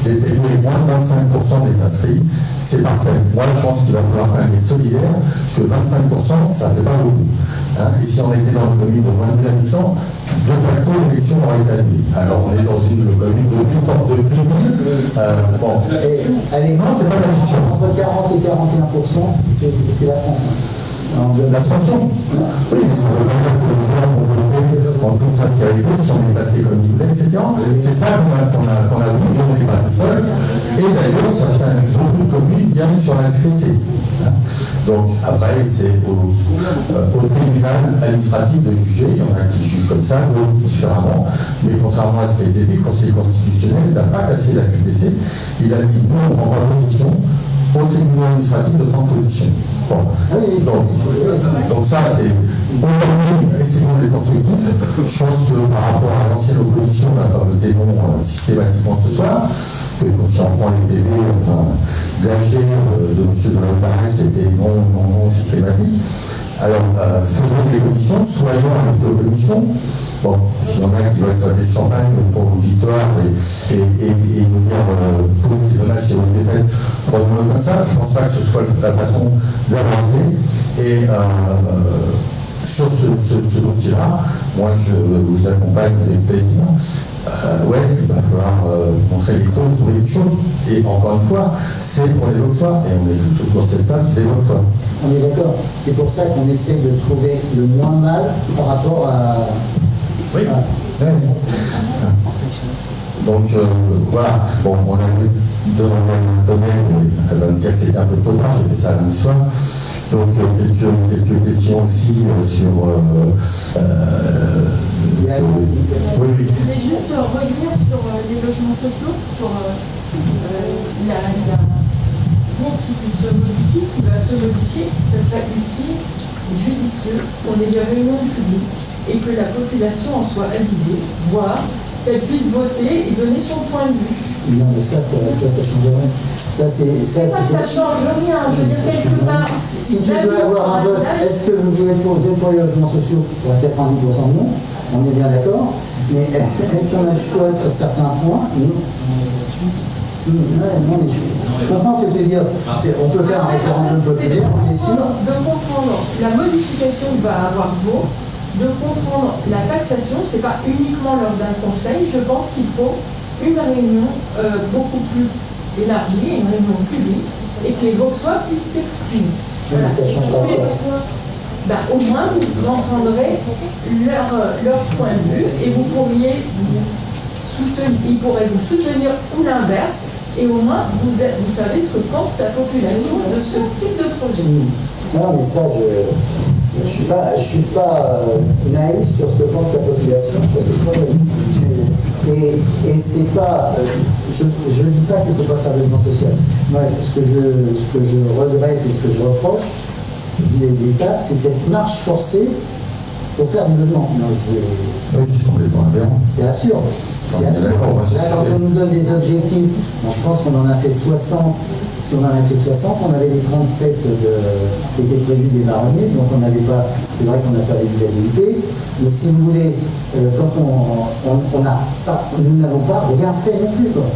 d'établir moins de 25% des inscrits, c'est parfait. Moi, je pense qu'il va falloir quand même être solidaire, parce que 25%, ça ne fait pas beaucoup. Hein, et si on était dans une commune de moins de 1000 habitants, de facto, l'élection aurait été annulée. Alors on est dans une commune de plus de 1000. Bon. Non, c'est pas la fiction. Entre 40 et 41%, c'est la France. L'abstention. Oui, mais ça ne veut pas dire que les gens ont voté en toute sincérité, si on est passé comme ils voulaient, etc. C'est ça qu'on a vu, et on n'est pas tout seul. Et d'ailleurs, beaucoup de communes viennent sur la QPC. Donc après, c'est au tribunal administratif de juger. Il y en a qui jugent comme ça, d'autres différemment. Mais contrairement à ce qui a été dit, le Conseil constitutionnel n'a pas cassé la QPC. Il a dit non, on ne prend pas position au tribunal administratif de prendre position. Bon. Donc ça, c'est aujourd'hui, essayons d'être constructifs. Je pense que par rapport à l'ancienne opposition, on n'a pas voté non systématiquement ce soir, que si on prend les PV, d'AG de M. Delors, c'était non systématique. Alors, faisons des commissions, soyons invités aux commissions. Bon, s'il y en a qui veulent faire des champagnes pour une victoire et nous dire pour le match c'est une défaite, prenons-le comme ça. Je ne pense pas que ce soit la façon d'avancer. Et sur ce dossier-là, moi je vous accompagne avec plaisir. Ouais, il va falloir montrer les crocs, trouver des choses. Et encore une fois, c'est pour les Vauxois. Et on est tous autour de cette table des Vauxois. On est d'accord. C'est pour ça qu'on essaie de trouver le moins mal par rapport à... Oui. Ouais. Donc voilà, bon, on a demandé à Antonelle, elle va me dire que c'était un peu trop tard, j'ai fait ça lundi soir. Donc quelques questions aussi sur... Oui. Je voulais juste revenir sur les logements sociaux, sur la pour qui se modifie, qui va se modifier, ça serait utile, judicieux, qu'on ait des réunions publiques et que la population en soit avisée, voire qu'elle puisse voter et donner son point de vue. Non, mais ça change rien. Ça change rien. Je veux dire, quelque part. Si tu veux avoir un vote, est-ce que vous voulez poser pour les logements sociaux pour 90% non? On est bien d'accord. Mais est-ce qu'on a le choix sur certains points? Non. Non, mais je comprends ce que tu veux dire. On peut faire un référendum populaire, on est sûr. De comprendre la modification que va avoir Vaud, de comprendre la taxation, c'est pas uniquement lors d'un conseil. Je pense qu'il faut une réunion beaucoup plus élargie, une réunion publique, et que les Vauxois puissent s'exprimer. Voilà. Au moins, vous entendrez leur point de vue et vous pourriez ils pourraient vous soutenir ou l'inverse, et au moins vous savez ce que pense la population de ce type de projet. Non, mais ça, je suis pas naïf sur ce que pense la population. Et c'est pas, je dis pas qu'il ne faut pas faire de logement social. Moi, ce que je regrette et ce que je reproche l'État, c'est cette marche forcée pour faire du logement. C'est absurde. Là, quand on nous donne des objectifs, je pense qu'on en a fait 60. Si on en a fait 60, on avait les 37 qui étaient prévus des marronniers, donc on n'avait pas, c'est vrai qu'on n'a pas réduit la DUP, mais si vous voulez, quand nous n'avons pas rien fait non plus, quoi.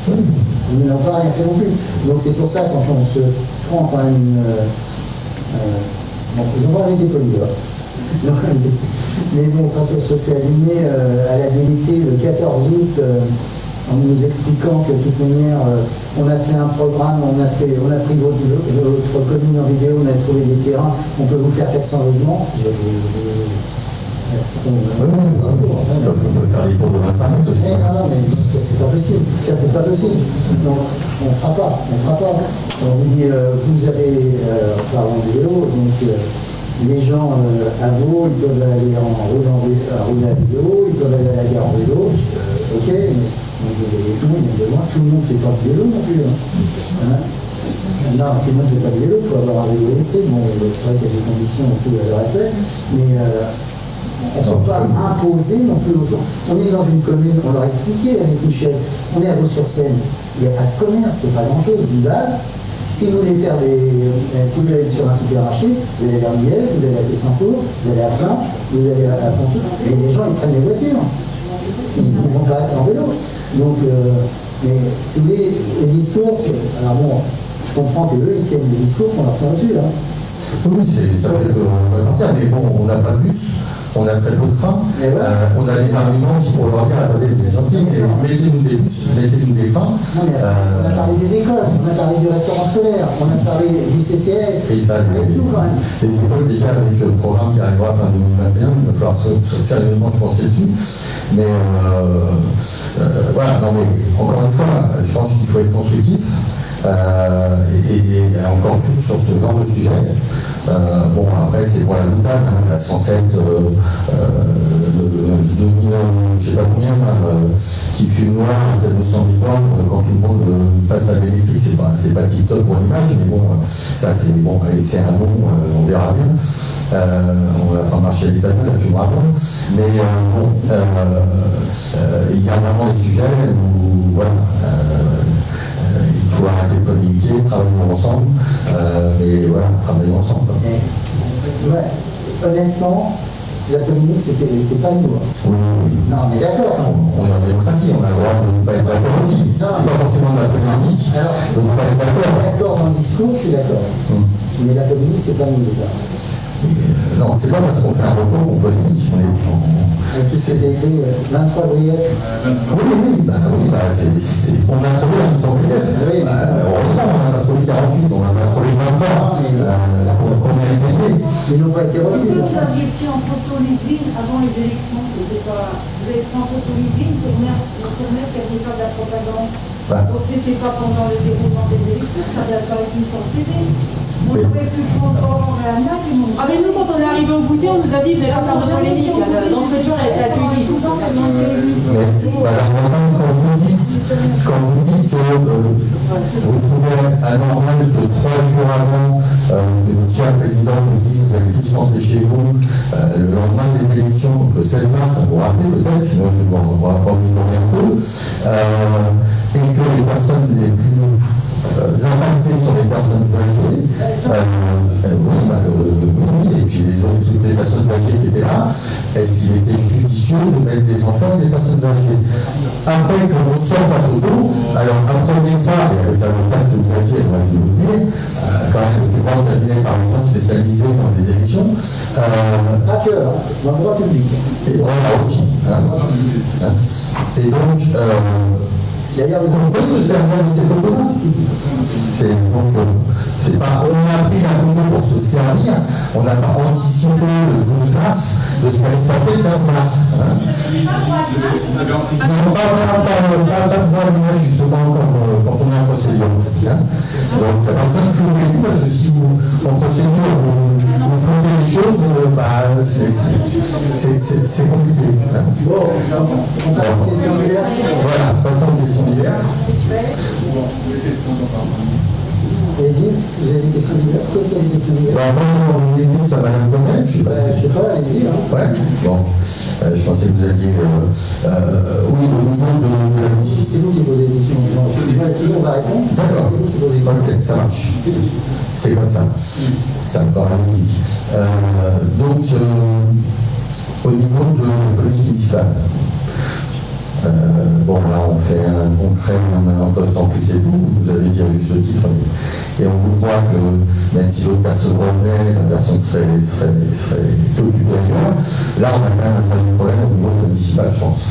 Nous n'avons pas rien fait non plus. Donc c'est pour ça, quand on se prend quand même ils ont pas arrêté polyglotte. Mais bon, quand on se fait allumer à la DLT le 14 août, en nous expliquant que de toute manière, on a fait un programme, on a pris votre commune en vidéo, on a trouvé des terrains, on peut vous faire 400 logements. On peut faire des cours de 25 minutes aussi. Non, mais ça c'est pas possible. Ça c'est pas possible. Donc on fera pas. On vous dit, vous avez, parlant de vélo, donc les gens à Vaud, ils peuvent aller en roulant à vélo, ils peuvent aller à la gare en vélo, ok, mais tout le monde ne fait pas de vélo non plus. Hein. Non, tout le monde ne fait pas de vélo, il faut avoir un vélo électrique. Bon, c'est vrai qu'il y a des conditions un peu à l'heure actuelle, mais on ne peut pas imposer non plus aux gens. On est dans une commune, on leur a expliqué avec Michel, on est à Vaux-sur-Seine, il n'y a pas de commerce, c'est pas grand-chose, du bal. Si vous voulez faire si vous voulez aller sur un supermarché, vous allez vers Miel, vous allez à Tessancourt, vous allez à Flins, vous allez à Pontoux, et les gens ils prennent des voitures. Ils ne vont pas être en vélo. Donc, mais si vous voulez, les discours, alors bon, je comprends qu'eux ils tiennent des discours qu'on leur tient dessus. Hein. Oui, ça fait qu'on va partir, mais bon, on n'a pas de bus. On a très peu de trains, on a des arguments aussi pour leur dire, attendez, vous êtes gentils, mettez-nous des bus, mettez-nous des trains. On a parlé des écoles, on a parlé du restaurant scolaire, on a parlé du CCS. Et ça, les écoles, déjà, avec le programme qui arrivera fin 2021, il va falloir sérieusement se pencher dessus. Mais voilà, non mais encore une fois, je pense qu'il faut être constructif. Et encore plus sur ce genre de sujet. Bon, après, c'est pour la boutade, hein, la 107, je sais pas combien, qui fume noir, peut-être 200 000 bornes, quand tout le monde passe à l'électrique, c'est pas tip-top pour l'image, mais bon, ça, c'est bon, allez, c'est un bon, on verra bien. On va faire marcher l'éthanol, la fumera bon. Mais bon, il y a vraiment des sujets où, voilà, il faut arrêter de polémiquer, travailler ensemble, mais voilà, travailler ensemble. Ouais, honnêtement, la polémique, c'est pas nous. Oui. Non, on est d'accord. On est en démocratie, on a le droit de ne pas être d'accord aussi. C'est pas forcément de la polémique, de ne pas être d'accord. D'accord dans le discours, je suis d'accord. Mais la polémique, c'est pas nous, les gars. Non, c'est pas parce qu'on fait un recours qu'on polémique. Avec tous ces écrits, 23 griefs. Oui, on a trouvé un 23 griefs. Heureusement, on en a trouvé 48, on en a trouvé 23. Qu'on a été. Ils n'ont pas été retenus. Vous aviez pris en photo Lidwin avant les élections, c'était pas. Vous avez pris en photo Lidwin pour permettre qu'elle ait faire de la propagande. Donc c'était pas pendant le déroulement des élections, ça n'a pas été mis sur le TV. On aurait pu prendre Orange et Anna, puis mon. Ah mais nous quand on est arrivé au goûter, on nous a dit vous n'allez pas faire de polémique. L'entrée de jeu a été accueillie. Mais madame, quand vous dites que vous trouvez anormal que 3 jours avant que notre cher président nous dise que vous allez tous rentrer chez vous le lendemain des élections, donc le 16 mars, ça vous rappelle peut-être, sinon je vais vous rapporter un peu, et que les personnes les plus impactées sont les personnes âgées, oui, et puis toutes les personnes âgées qui étaient là, est-ce qu'il était judicieux de mettre des enfants et des personnes âgées? Après qu'on sorte la photo, alors apprenez ça, et avec l'avocat que vous aviez, elle va vous le dire, quand même le plus grand cabinet par exemple spécialisé dans les élections. À cœur, dans le droit public. Et voilà aussi. Et donc, d'ailleurs, on peut se servir de ces photos-là. Donc, c'est pas, on a pris la photo pour se servir, on n'a pas anticipé le 12 mars de ce qui allait se passer le 15 mars. Non, pas voir l'image justement quand on est en procédure. Donc, il n'y a pas besoin de flotter tout, parce que si en procédure vous flottez les choses, c'est compliqué. Bon, on passe aux questions diverses. Voilà, passons aux questions diverses. Allez-y, vous avez des questions diverses? Qu'est-ce qu'il y a des questions diverses? Moi, j'ai envoyé une liste à Madame Bonnet, je sais pas. Allez-y. Ouais, bon. Je pensais que vous alliez. Oui, au niveau de la justice. C'est vous qui posez des questions. On va répondre. D'accord. C'est vous qui posez des questions. Ok, ça marche. C'est comme ça. Ça me paraît logique. Donc, au niveau de la police municipale. Bon, là, on crée un poste en plus et tout, vous avez dit à juste titre, et on vous croit que même si l'autre personne revenait, la personne serait occupée ailleurs. Là, on a quand même un certain problème au niveau municipal, je pense.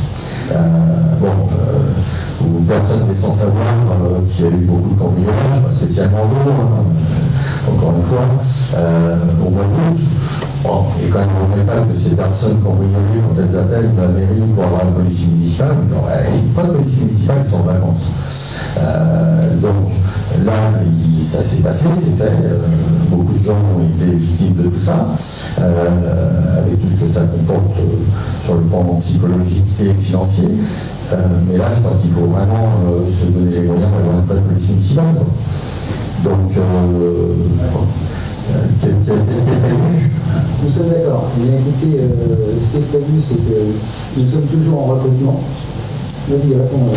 Où personne n'est sans savoir qu'il y a eu beaucoup de cambriolages, pas spécialement l'eau, encore une fois, au mois d'août. Bon, et quand même regrettable que ces personnes cambriolées, quand elles appellent la mairie pour avoir la police municipale, il n'y a pas de police municipale qui sont en vacances. Donc là, ça s'est passé, c'est fait. Beaucoup de gens ont été victimes de tout ça, avec tout ce que ça comporte sur le plan psychologique et financier. Mais là, je crois qu'il faut vraiment se donner les moyens d'avoir une vraie police municipale. Donc, qu'est-ce qui est prévu? Nous sommes d'accord. Écoutez, ce qui est prévu, c'est que nous sommes toujours en recrutement. Vas-y, réponds.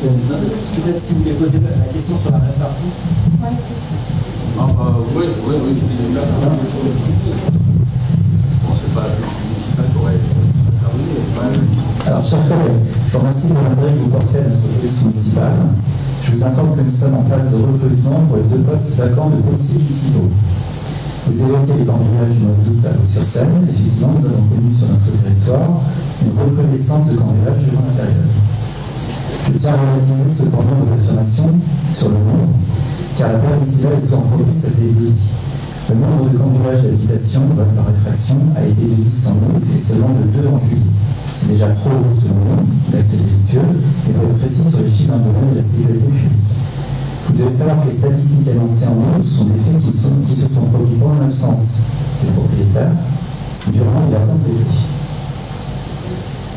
Peut-être si vous voulez poser la question sur la répartie. Oui. Bon, c'est pas la police municipale qui aurait intervenu. Alors, chers collègues, je vous remercie de l'intérêt que vous portez à notre police municipale. Je vous informe que nous sommes en phase de recrutement pour les 2 postes vacants de policiers municipaux. Vous évoquez les cambriolages du mois d'août à Vaux-sur-Seine. Effectivement, nous avons connu sur notre territoire une recrudescence de cambriolages durant la période. Je tiens à relativiser cependant vos affirmations sur le nombre, car la période estivale est souvent propice à ces délits. Le nombre de cambriolages d'habitation, vol par effraction, a été de 10 en août et seulement de 2 en juillet. C'est déjà trop haut selon nous, d'actes délictueux, et il faut être précis sur les chiffres dans le domaine de la sécurité publique. Vous devez savoir que les statistiques annoncées en août sont des faits qui se sont produits en l'absence des propriétaires durant les vacances d'été.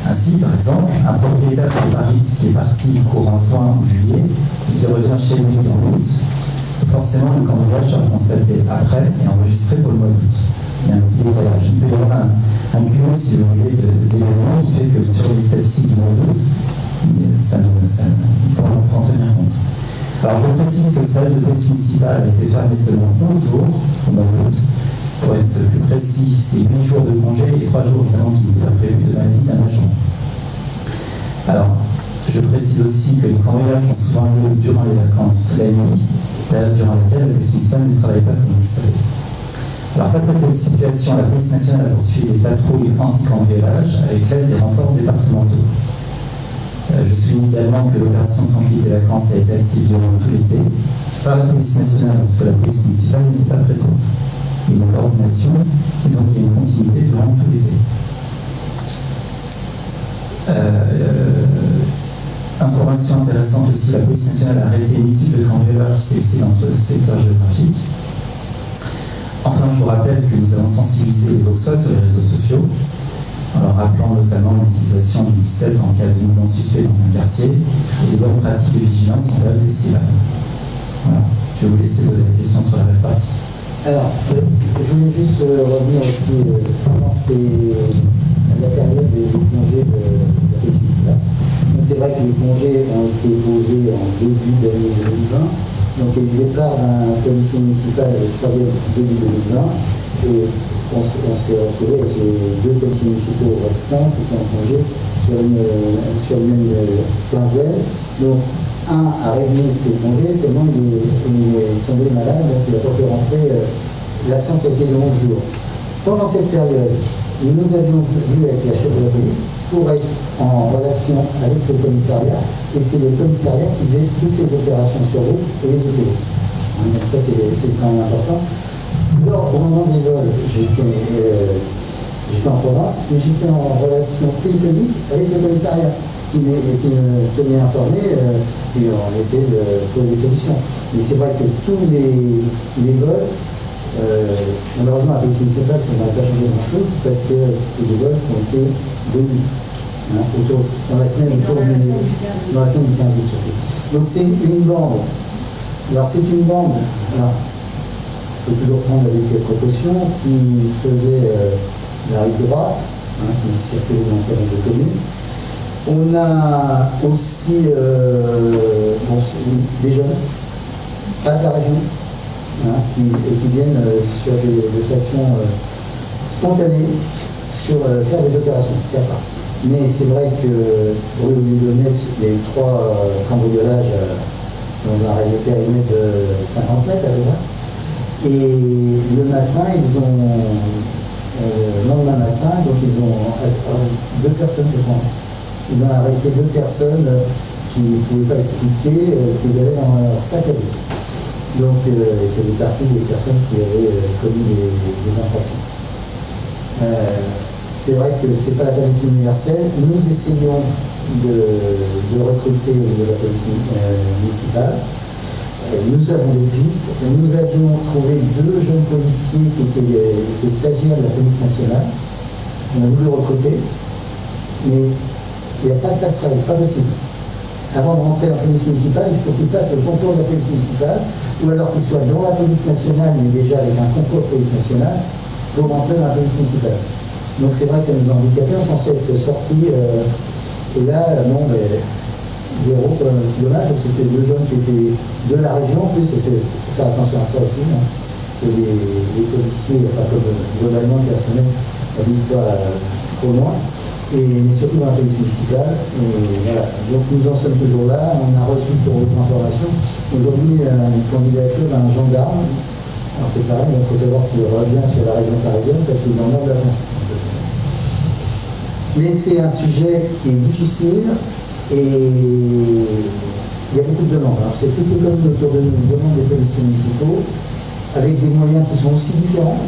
Ainsi, par exemple, un propriétaire qui est parti courant juin ou juillet et qui revient chez lui en août, forcément le cambriolage sera constaté après et enregistré pour le mois d'août. Il y a un petit décalage. Il peut y avoir un cumul, si vous voulez, d'événements qui fait que sur les statistiques du mois d'août, il faut en tenir compte. Alors je précise que le service de police municipale a été fermé seulement 11 jours au mois d'août. Pour être plus précis, c'est 8 jours de congé et 3 jours évidemment qui n'étaient pas prévus de maladie d'un agent. Alors, je précise aussi que les cambriolages ont souvent lieu durant les vacances, la nuit, période durant laquelle la police municipale ne travaille pas comme vous le savez. Alors face à cette situation, la police nationale a poursuivi des patrouilles anti-cambriolage avec l'aide des renforts départementaux. Je souligne également que l'opération Tranquillité Vacances a été active durant tout l'été par la police nationale parce que la police municipale n'était pas présente. Il y a une coordination et donc il y a une continuité durant tout l'été. Information intéressante aussi, la police nationale a arrêté une équipe de cambrioleurs qui s'est laissée dans le secteur géographique. Enfin, je vous rappelle que nous avons sensibilisé les Vauxois sur les réseaux sociaux, en leur rappelant notamment l'utilisation du 17 en cas de mouvement suspect dans un quartier et les bonnes pratiques de vigilance en période estivale. Voilà, je vais vous laisser poser la question sur la répartie. Alors, je voulais juste revenir aussi pendant la période des congés de la police municipale. Donc c'est vrai que les congés ont été posés en début d'année 2020. Donc il y a eu le départ d'un policier municipal le 3e début 2020 et on s'est retrouvé avec les 2 policiers municipaux restants qui étaient en congé sur une même quinzaine. Donc un a réglé ses congés, seulement il est tombé malade, donc il n'a pas pu rentrer. L'absence a été de 11 jours. Pendant cette période, nous avions vu avec la chef de la police pour être en relation avec le commissariat, et c'est le commissariat qui faisait toutes les opérations sur route et les autoroutes. Donc ça c'est quand même important. Au moment des vols, j'étais en province, mais j'étais en relation téléphonique avec le commissariat qui me tenait informé et on essayait de trouver des solutions. Mais c'est vrai que tous les vols, malheureusement, la police municipale, ça n'a pas changé grand-chose parce que c'était des vols qui ont été venus dans la semaine du 15 août surtout. Donc c'est une bande. Alors c'est une bande, alors il faut toujours prendre avec précaution, qui faisait la rive droite, qui circulait dans le périmètre de commune. On a aussi des jeunes, pas de la région, qui viennent de façon spontanée faire des opérations. Mais c'est vrai que rue Lyonnaise, il y a eu 3 cambriolages dans un périmètre de 50 mètres à peu près. Et le matin, le lendemain matin, donc ils ont 2 personnes, je pense. Ils ont arrêté 2 personnes qui ne pouvaient pas expliquer ce qu'ils avaient dans leur sac à dos. Donc, c'est des parties des personnes qui avaient commis des infractions. C'est vrai que ce n'est pas la police universelle. Nous essayons de recruter au niveau de la police municipale. Nous avons des pistes. Nous avions trouvé 2 jeunes policiers qui étaient stagiaires de la police nationale. On a voulu recruter, mais il n'y a pas de passerelle, pas possible. Avant de rentrer dans la police municipale, il faut qu'ils passent le concours de la police municipale, ou alors qu'ils soient dans la police nationale, mais déjà avec un concours de police nationale, pour rentrer dans la police municipale. Donc c'est vrai que ça nous a handicapés, on pensait être sortis, et là, non, mais zéro, c'est dommage, parce que c'était 2 jeunes qui étaient de la région, en plus, parce qu'il faut faire attention à ça aussi, que les policiers, enfin comme globalement le personnel, n'habitent pas trop loin. mais surtout dans la police municipale. Et voilà. Donc nous en sommes toujours là. On a reçu pour votre information aujourd'hui une candidature d'un gendarme. Alors c'est pareil, il faut savoir s'il revient sur la région parisienne parce qu'il est dans le nord de la France. Mais c'est un sujet qui est difficile et il y a beaucoup de demandes. Alors c'est toutes les communes autour de nous demandent des policiers municipaux avec des moyens qui sont aussi différents.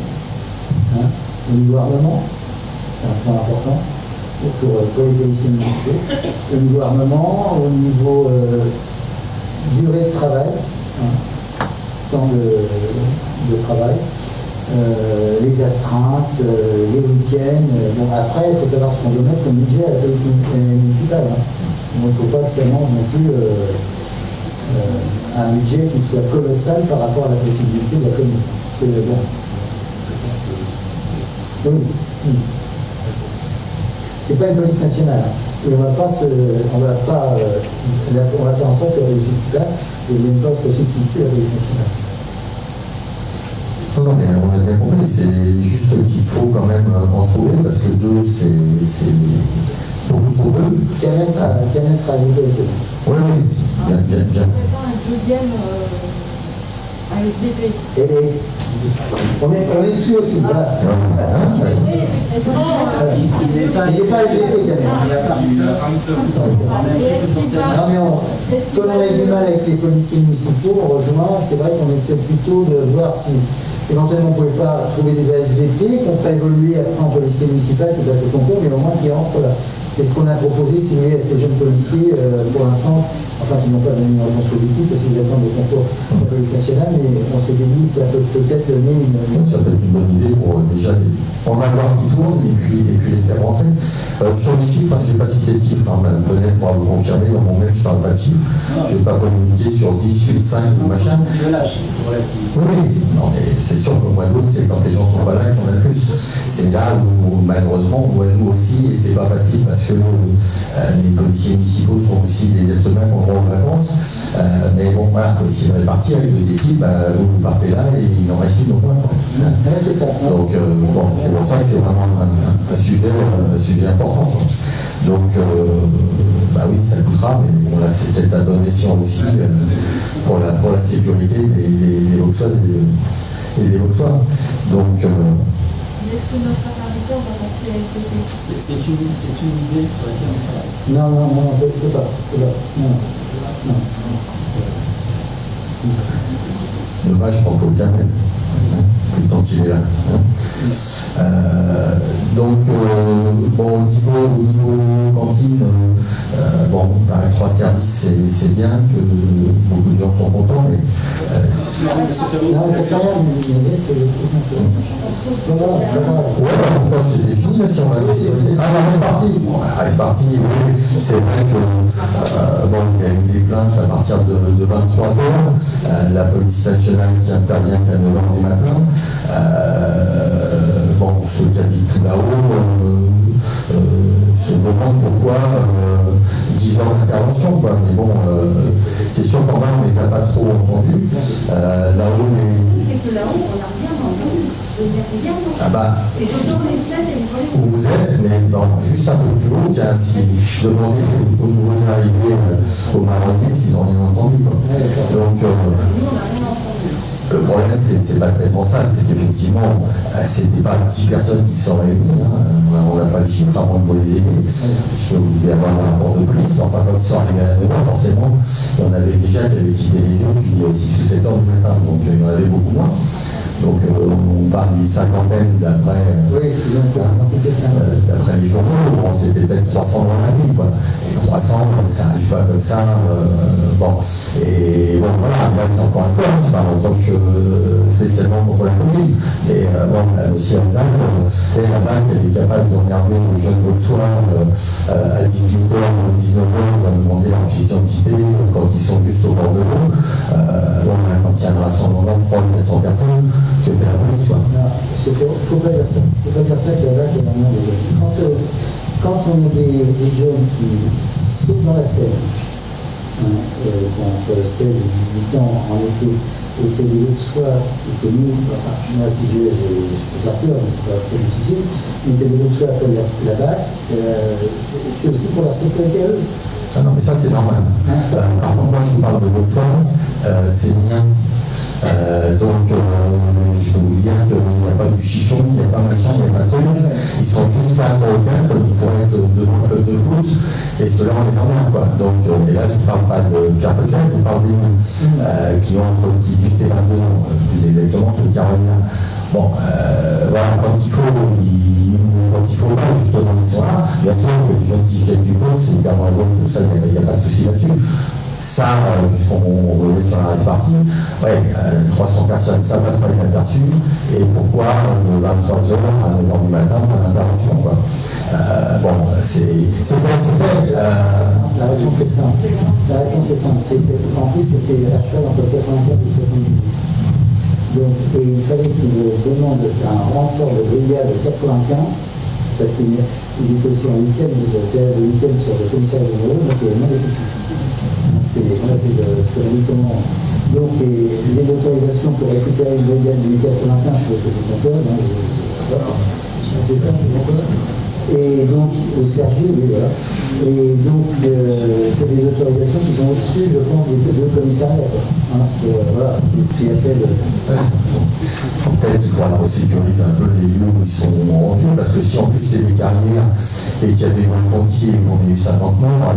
Au niveau armement, c'est un point important pour les policiers municipaux. Au niveau armement, au niveau durée de travail, temps de travail, les astreintes, les week-ends. Bon, après, il faut savoir ce qu'on doit mettre comme budget à la police municipale. Donc il ne faut pas que ça mange non plus un budget qui soit colossal par rapport à la possibilité de la commune. C'est bon. Oui. C'est pas une police nationale. Et on va faire en sorte que la police municipale ne vienne pas se substituer à la police nationale. Non, mais on a bien compris, c'est juste qu'il faut quand même en trouver, parce que 2, c'est beaucoup trop peu. Qu'à mettre à l'égalité. Oui, bien. Un deuxième ASDP. On est dessus aussi. Voilà. Il n'est pas ASDP quand même. Comme on a du mal avec les policiers municipaux, on rejoint, c'est vrai qu'on essaie plutôt de voir si éventuellement on ne pouvait pas trouver des ASVP, qu'on ferait évoluer après en policier municipal qui passe le concours, mais au moins qui rentre là. C'est ce qu'on a proposé, si vous voulez, à ces jeunes policiers, pour l'instant, enfin qui n'ont pas donné une réponse positive parce qu'ils attendent le concours de la police nationale, mais on s'est dit ça peut peut-être donner une... Ça peut être une bonne idée pour déjà en avoir qui tournent et puis les faire rentrer. Sur les chiffres, je n'ai pas cité de chiffres, Mme Penet pourra vous confirmer, dans mon mail je ne parle pas de chiffres, je ne vais pas communiquer sur 10, 8, 5 ou machin. Oui, non mais c'est sûr qu'au mois d'août, c'est quand les gens sont pas là qu'on a plus. C'est là où malheureusement, nous aussi, et c'est pas facile parce que les policiers municipaux sont aussi des êtres humains qu'on droit aux vacances. Mais bon, voilà, il faut essayer de répartir avec 2 équipes, vous partez là et il en reste une au moins. C'est ça. Donc, bon, c'est pour ça que c'est vraiment un sujet important. Quoi. Donc, oui, ça coûtera, mais bon, là, c'est peut-être à bon escient aussi pour la sécurité des Vauxoises et des Vauxois. Donc, est-ce que notre interlocuteur va lancer la FTP? C'est une idée sur laquelle on travaille. Non, on ne peut pas. Non. Dommage pour le bien même. Tant qu'il est là. Donc, au niveau cantine, pareil, 3 services, c'est bien que beaucoup de gens sont contents, mais c'était fini, si on avait reste parti. Reste parti, oui. C'est vrai que il y a eu des plaintes à partir de 23h, la police nationale qui intervient qu'à 9h du matin. Ceux qui habitent tout là-haut se demandent pourquoi 10 heures d'intervention, quoi. Mais bon, c'est sûr quand même, on ne les a pas trop entendus. Là-haut, c'est que là-haut, on n'a rien entendu. Où vous êtes, mais juste un peu plus haut, si demandez aux nouveaux arrivés aux marronniers s'ils n'ont rien entendu. Quoi. Donc, le problème, c'est pas tellement ça, c'est qu'effectivement, c'était pas 10 personnes qui se sont réunies, on n'a pas le chiffre, à moins de vous les aider, puisque vous devez avoir un rapport de police, enfin, quand ils sont arrivés à 9h, forcément, il y en avait déjà qui avaient quitté les lieux depuis 6 ou 7 heures du matin, donc il y en avait beaucoup moins. Donc on parle d'une cinquantaine d'après les journaux, c'était peut-être 300 dans la nuit, quoi. Et 300, ça n'arrive pas comme ça. Et voilà, là c'est encore une fois, c'est pas un reproche spécialement contre la commune, mais là aussi en dame, et la banque elle est capable d'emmerder nos jeunes Vauxois à 18h ou 19h, on va demander leur fiche d'identité quand ils sont juste au bord de l'eau. Quand il y a un rassemblement de 300 personnes, que fait la police, quoi. Il ne faut pas dire ça. Il ne faut pas dire ça qu'il y a là qui est vraiment des jeunes. Quand on a des jeunes qui sautent dans la Seine, entre 16 et 18 ans en été, et que les autres soient, et que nous, enfin, moi si je fais sortir, c'est pas très difficile, mais que les autres soient après la BAC, c'est aussi pour leur sécurité à eux. Ah non, mais ça c'est normal. Par contre, moi je vous parle de votre forme, c'est le mien. Donc, je peux vous dire qu'il n'y a pas du chichon, il n'y a pas machin, il n'y a pas de truc. Ils sont juste là pour aucun, comme ils pourraient être devant le club de foot, et ceux-là on les emmerde, quoi. Donc, et là je ne parle pas de Carpegel, je parle des miens, qui ont entre 18 et 22 ans, plus exactement ceux qui reviennent. Bon, voilà, quand il faut pas, justement, ils sont là. Bien sûr que les jeunes qui jettent du pot, c'est hyper drôle, tout ça, il n'y a pas de souci là-dessus. Ça, puisqu'on revient sur la répartie, ouais, 300 personnes, ça passe pas inaperçu. Et pourquoi de 23h à 9h du matin pour l'intervention, quoi. Bon, c'est fait. La réponse est simple. La réponse est simple. C'est qu'en plus, c'était à cheval entre 84 et 78. Donc, et il fallait qu'ils demandent un renfort de brigade de 95, parce qu'ils étaient aussi en week-end, ils étaient le week-end sur le commissariat général, donc il y avait moins d'effectifs. C'est ce qu'on a dit comment. Donc, les autorisations pour récupérer une brigade du 95, je sais que c'est mon cause, c'est ça, c'est mon cause. Et donc, au Sergi, oui, voilà. Et donc, il faut des autorisations qui sont au-dessus, je pense, des deux commissariats. Voilà, c'est ce qui a fait le. Peut-être qu'il faudra resécuriser un peu les lieux où ils sont rendus, parce que si en plus c'est des carrières et qu'il y a des frontiers et qu'on a eu 50 morts,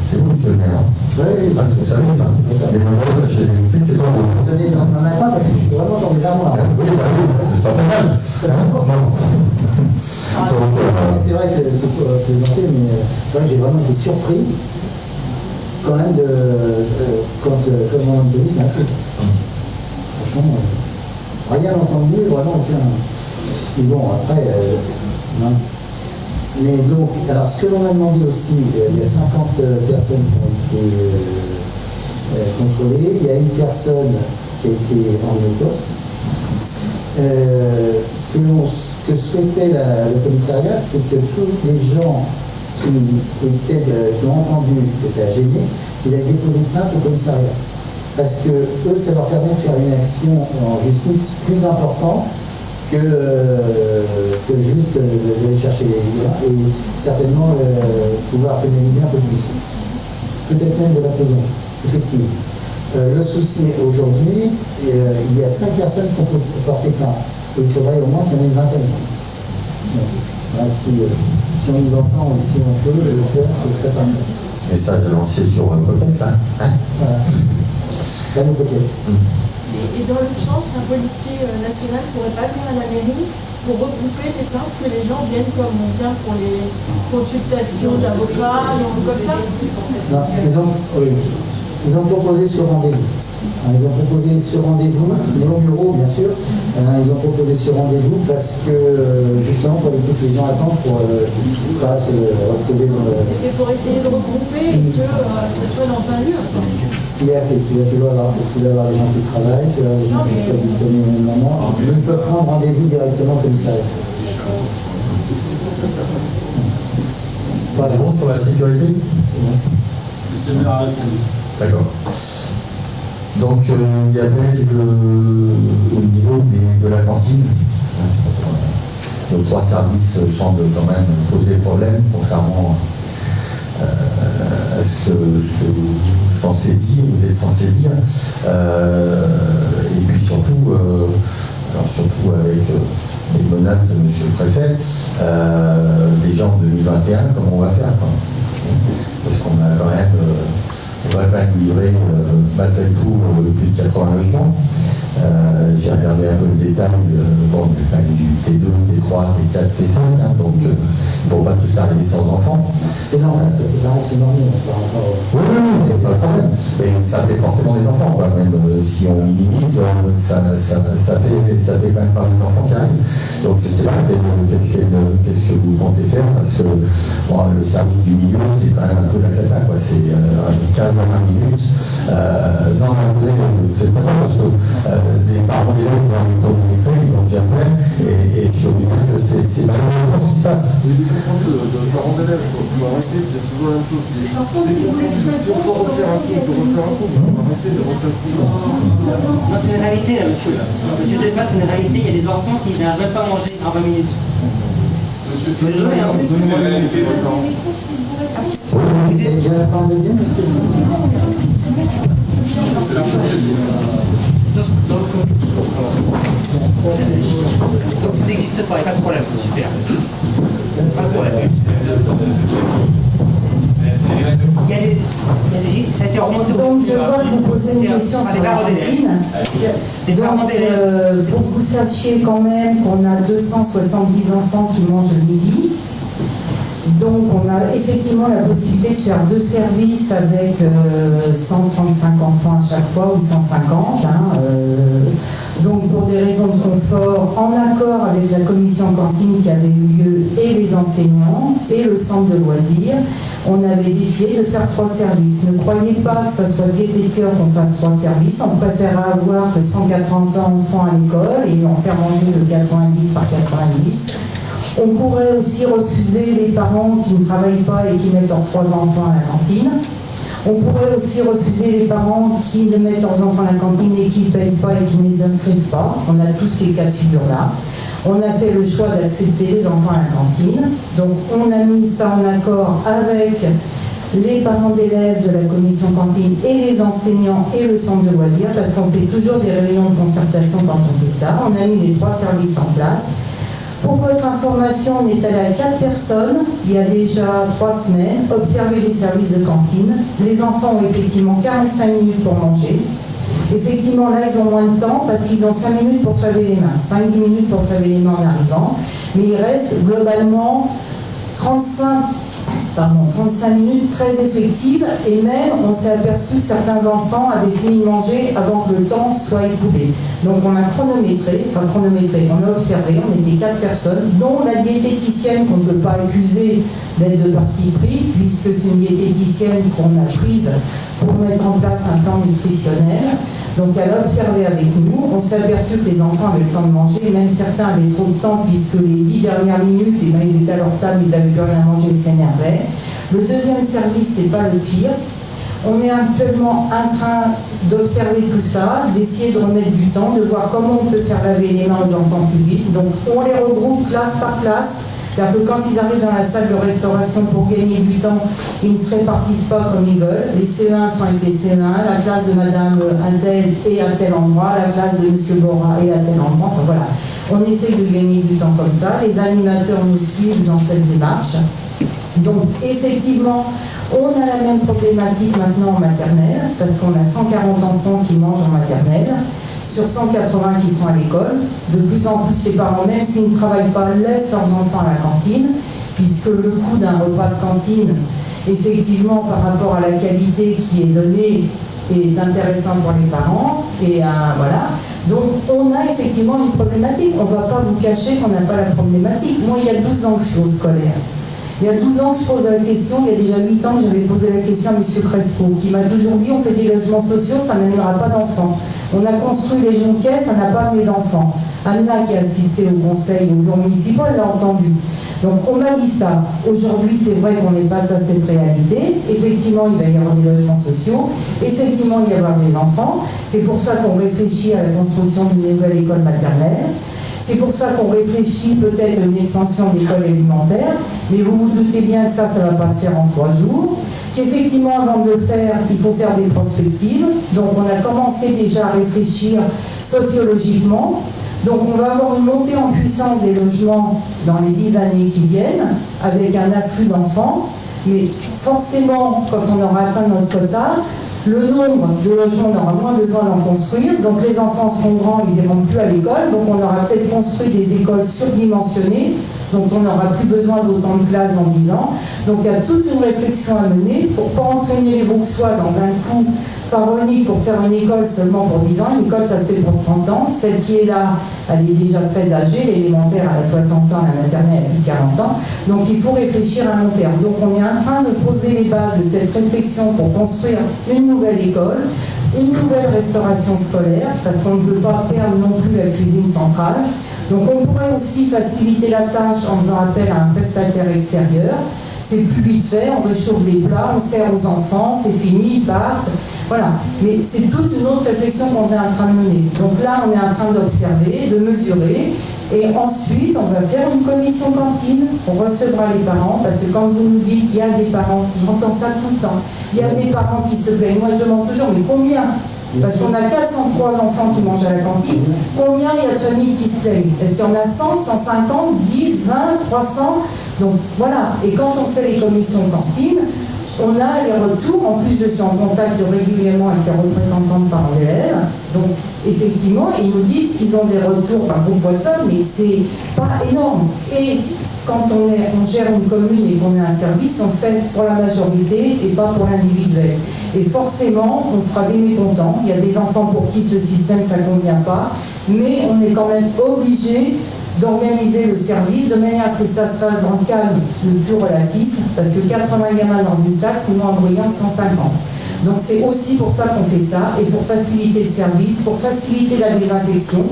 c'est vous, monsieur le maire. Oui, parce que vous savez, ça. Les moments chez les militaires, c'est pas bon. Tenez, non, maintenant, parce que je suis vraiment dans les armoires. Oui, bah oui, c'est pas mal. Donc, c'est vrai que c'est pour présenter, mais c'est vrai que j'ai vraiment été surpris quand même quand le moment de police m'a appelé. Franchement, rien entendu, vraiment aucun. Et bon, après, non. Mais donc, alors ce que l'on a demandé aussi, il y a 50 personnes qui ont été contrôlées, il y a une personne qui a été emmenée au poste. Ce que souhaitait le commissariat, c'est que tous les gens qui ont entendu que ça a gêné, qu'ils aient déposé plainte au commissariat. Parce que eux, ça leur permet de faire une action en justice plus importante que juste d'aller chercher les gens et certainement pouvoir pénaliser un peu plus. Peut-être même de la prison, effectivement. Le souci aujourd'hui, il y a 5 personnes qui ont porté plainte. Et il faudrait au moins qu'il y en ait une vingtaine. Voilà, si on nous entend et si on peut le faire, ce serait pas mal. Message lancé sur Pocket, là. Voilà. Là, nous Pocket. Et dans le sens, un policier national ne pourrait pas venir à la mairie pour regrouper les plaintes que les gens viennent comme on vient pour les consultations d'avocats, comme ça. Non, ils ont proposé ce rendez-vous. Ils ont proposé ce rendez-vous, les au bureau bien sûr, ils ont proposé ce rendez-vous parce que justement pour éviter que les gens attendent pour pas se retrouver dans le... Et pour essayer de regrouper et que ce soit dans un lieu. Ce qu'il y a, c'est qu'il va falloir avoir des gens qui travaillent, qu'il va avoir des gens qui peuvent disponibles au même moment, mais ils peuvent prendre rendez-vous directement au commissariat. Voilà. Bon, sur la sécurité. C'est bien répondu. D'accord. Donc, il y avait au niveau de la cantine, nos 3 services semblent quand même poser problème, contrairement à ce que vous êtes censé dire. Et puis surtout, avec les menaces de monsieur le préfet, déjà en 2021, comment on va faire, quoi. Parce qu'on a quand même... on va quand même livrer malgré tout plus de 80 logements. J'ai regardé un peu le détail, bon, il y a quand même du T2, T3, T4, T5, hein, donc il ne faut pas tous arriver sans enfants. C'est normal, c'est pareil, c'est normal par rapport au... Oui, c'est pas le problème. Mais ça fait forcément des enfants, quoi. Même si on minimise, ça fait quand même pas mal d'enfants qui arrivent. Donc je ne sais pas qu'est-ce que vous comptez faire, parce que bon, le service du milieu, c'est quand même un peu la cata, quoi. C'est 15 à 20 minutes. Non, attendez, faites pas ça, parce que des parents d'élèves vont aller chronométrer, ils l'ont déjà fait, et je veux bien que c'est malheureusement ce qui se passe. Vous avez dû comprendre aux parents d'élèves. Il faut arrêter de dire toujours la même chose. Si on peut refaire un coup, on peut refaire un coup. Il faut arrêter de ressasser. Non, c'est une réalité, là, monsieur. Monsieur Defa, c'est une réalité. Il y a des enfants qui n'arrivent même pas à manger en 20 minutes. Je suis désolé, hein. Donnez-moi la réalité de temps. Il y a un deuxième, monsieur. C'est la première. Donc ça n'existe pas, il n'y a pas de problème, super. Pas de problème. Ça a été remonté. Donc je vois que vous posez une question sur la cantine. Donc il faut que vous sachiez quand même qu'on a 270 enfants qui mangent le midi. Donc on a effectivement la possibilité de faire 2 services avec 135 enfants à chaque fois ou 150. Donc pour des raisons de confort, en accord avec la commission cantine qui avait eu lieu et les enseignants et le centre de loisirs, on avait décidé de faire 3 services. Ne croyez pas que ça soit gaieté de cœur qu'on fasse 3 services. On préfère avoir que 180 enfants à l'école et en faire manger de 90 par 90. On pourrait aussi refuser les parents qui ne travaillent pas et qui mettent leurs 3 enfants à la cantine. On pourrait aussi refuser les parents qui ne mettent leurs enfants à la cantine et qui ne payent pas et qui ne les inscrivent pas. On a tous ces cas de figure-là. On a fait le choix d'accepter les enfants à la cantine. Donc on a mis ça en accord avec les parents d'élèves de la commission cantine et les enseignants et le centre de loisirs, parce qu'on fait toujours des réunions de concertation quand on fait ça. On a mis les 3 services en place. Pour votre information, on est allé à 4 personnes, il y a déjà 3 semaines, observer les services de cantine. Les enfants ont effectivement 45 minutes pour manger. Effectivement, là, ils ont moins de temps parce qu'ils ont 5 minutes pour se laver les mains, 5-10 minutes pour se laver les mains en arrivant. Mais il reste globalement 35 minutes très effectives, et même on s'est aperçu que certains enfants avaient fini de manger avant que le temps soit écoulé. Donc on a on a observé, on était 4 personnes, dont la diététicienne qu'on ne peut pas accuser d'être de parti pris, puisque c'est une diététicienne qu'on a prise pour mettre en place un plan nutritionnel. Donc elle a observé avec nous, on s'est aperçu que les enfants avaient le temps de manger, même certains avaient trop de temps puisque les 10 dernières minutes, ils étaient à leur table, ils n'avaient plus rien à manger, ils s'énervaient. Le deuxième service, c'est pas le pire. On est actuellement en train d'observer tout ça, d'essayer de remettre du temps, de voir comment on peut faire laver les mains aux enfants plus vite. Donc on les regroupe classe par classe. C'est-à-dire que quand ils arrivent dans la salle de restauration pour gagner du temps, ils ne se répartissent pas comme ils veulent. Les CE1 sont avec les CE1, la classe de Madame Intel est à tel endroit, la classe de Monsieur Bora est à tel endroit. Enfin voilà, on essaie de gagner du temps comme ça. Les animateurs nous suivent dans cette démarche. Donc effectivement, on a la même problématique maintenant en maternelle, parce qu'on a 140 enfants qui mangent en maternelle. Sur 180 qui sont à l'école. De plus en plus, les parents, même s'ils ne travaillent pas, laissent leurs enfants à la cantine, puisque le coût d'un repas de cantine, effectivement, par rapport à la qualité qui est donnée, est intéressant pour les parents. Et voilà. Donc, on a effectivement une problématique. On ne va pas vous cacher qu'on n'a pas la problématique. Moi, il y a 12 ans que je suis au scolaire. Il y a 12 ans que je pose la question, il y a déjà 8 ans que j'avais posé la question à M. Crespo, qui m'a toujours dit on fait des logements sociaux, ça n'amènera pas d'enfants. On a construit les jonquets, ça n'a pas amené d'enfants. Anna, qui a assisté au conseil, au bureau municipal, l'a entendu. Donc on m'a dit ça. Aujourd'hui, c'est vrai qu'on est face à cette réalité. Effectivement, il va y avoir des logements sociaux. Effectivement, il va y avoir des enfants. C'est pour ça qu'on réfléchit à la construction d'une nouvelle école maternelle. C'est pour ça qu'on réfléchit peut-être à une extension d'école élémentaire, mais vous vous doutez bien que ça ne va pas se faire en 3 jours, qu'effectivement, avant de le faire, il faut faire des prospectives. Donc on a commencé déjà à réfléchir sociologiquement. Donc on va avoir une montée en puissance des logements dans les 10 années qui viennent, avec un afflux d'enfants, mais forcément, quand on aura atteint notre quota, le nombre de logements, on aura moins besoin d'en construire, donc les enfants seront grands, ils n'iront plus à l'école, donc on aura peut-être construit des écoles surdimensionnées, donc on n'aura plus besoin d'autant de classes dans 10 ans. Donc il y a toute une réflexion à mener pour ne pas entraîner les Vauxois dans un coup pharaonique pour faire une école seulement pour 10 ans. Une école, ça se fait pour 30 ans. Celle qui est là, elle est déjà très âgée. L'élémentaire, elle a 60 ans, la maternelle, elle a plus de 40 ans. Donc il faut réfléchir à long terme. Donc on est en train de poser les bases de cette réflexion pour construire une nouvelle école, une nouvelle restauration scolaire, parce qu'on ne veut pas perdre non plus la cuisine centrale. Donc on pourrait aussi faciliter la tâche en faisant appel à un prestataire extérieur. C'est plus vite fait, on réchauffe des plats, on sert aux enfants, c'est fini, ils partent. Voilà. Mais c'est toute une autre réflexion qu'on est en train de mener. Donc là, on est en train d'observer, de mesurer. Et ensuite, on va faire une commission cantine. On recevra les parents, parce que quand vous nous dites qu'il y a des parents, j'entends ça tout le temps. Il y a des parents qui se plaignent. Moi, je demande toujours, mais combien? Parce qu'on a 403 enfants qui mangent à la cantine. Combien il y a de familles qui se plaignent? Est-ce qu'il y en a 100, 150, 10, 20, 300? Donc voilà. Et quand on fait les commissions cantines, on a les retours. En plus, je suis en contact régulièrement avec les représentants de parents d'élèves. Donc, effectivement, ils nous disent qu'ils ont des retours par groupe WhatsApp, mais c'est pas énorme. Et quand on gère une commune et qu'on a un service, on fait pour la majorité et pas pour l'individuel. Et forcément, on fera des mécontents. Il y a des enfants pour qui ce système, ça ne convient pas. Mais on est quand même obligé d'organiser le service de manière à ce que ça se fasse dans le calme le plus relatif, parce que 80 gamins dans une salle, c'est moins bruyant que 150. Donc c'est aussi pour ça qu'on fait ça, et pour faciliter le service, pour faciliter la désinfection,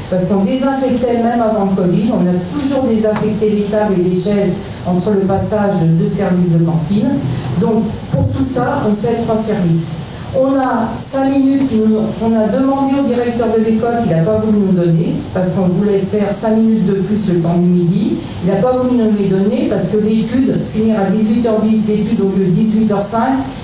parce qu'on désinfectait même avant le Covid, on a toujours désinfecté les tables et les chaises entre le passage de 2 services de cantine. Donc pour tout ça, on fait 3 services. On a 5 minutes qu'on a demandé au directeur de l'école, qu'il n'a pas voulu nous donner, parce qu'on voulait faire 5 minutes de plus le temps du midi. Il n'a pas voulu nous les donner, parce que l'étude, finir à 18h10 l'étude au lieu de 18h05,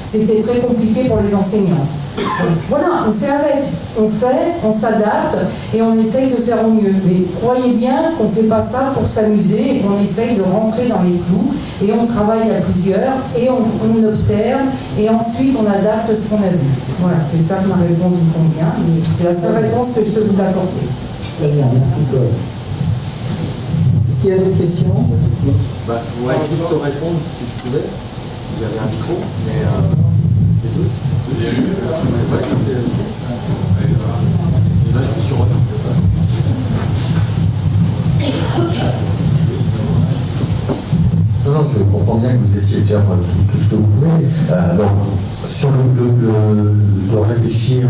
c'était très compliqué pour les enseignants. Donc, voilà, on fait avec, on s'adapte et on essaye de faire au mieux. Mais croyez bien qu'on ne fait pas ça pour s'amuser, et qu'on essaye de rentrer dans les clous, et on travaille à plusieurs, et on observe, et ensuite on adapte ce qu'on a vu. Voilà, j'espère que ma réponse vous convient, mais c'est la seule réponse que je peux vous apporter. Très bien, merci Paul. Est-ce qu'il y a d'autres questions? Ouais, juste te répondre si je pouvais. Vous avez un micro, mais les deux. Il y a eu. Et là, je me suis refait. Non, je comprends bien que vous essayez de faire tout ce que vous pouvez. Donc, sur de réfléchir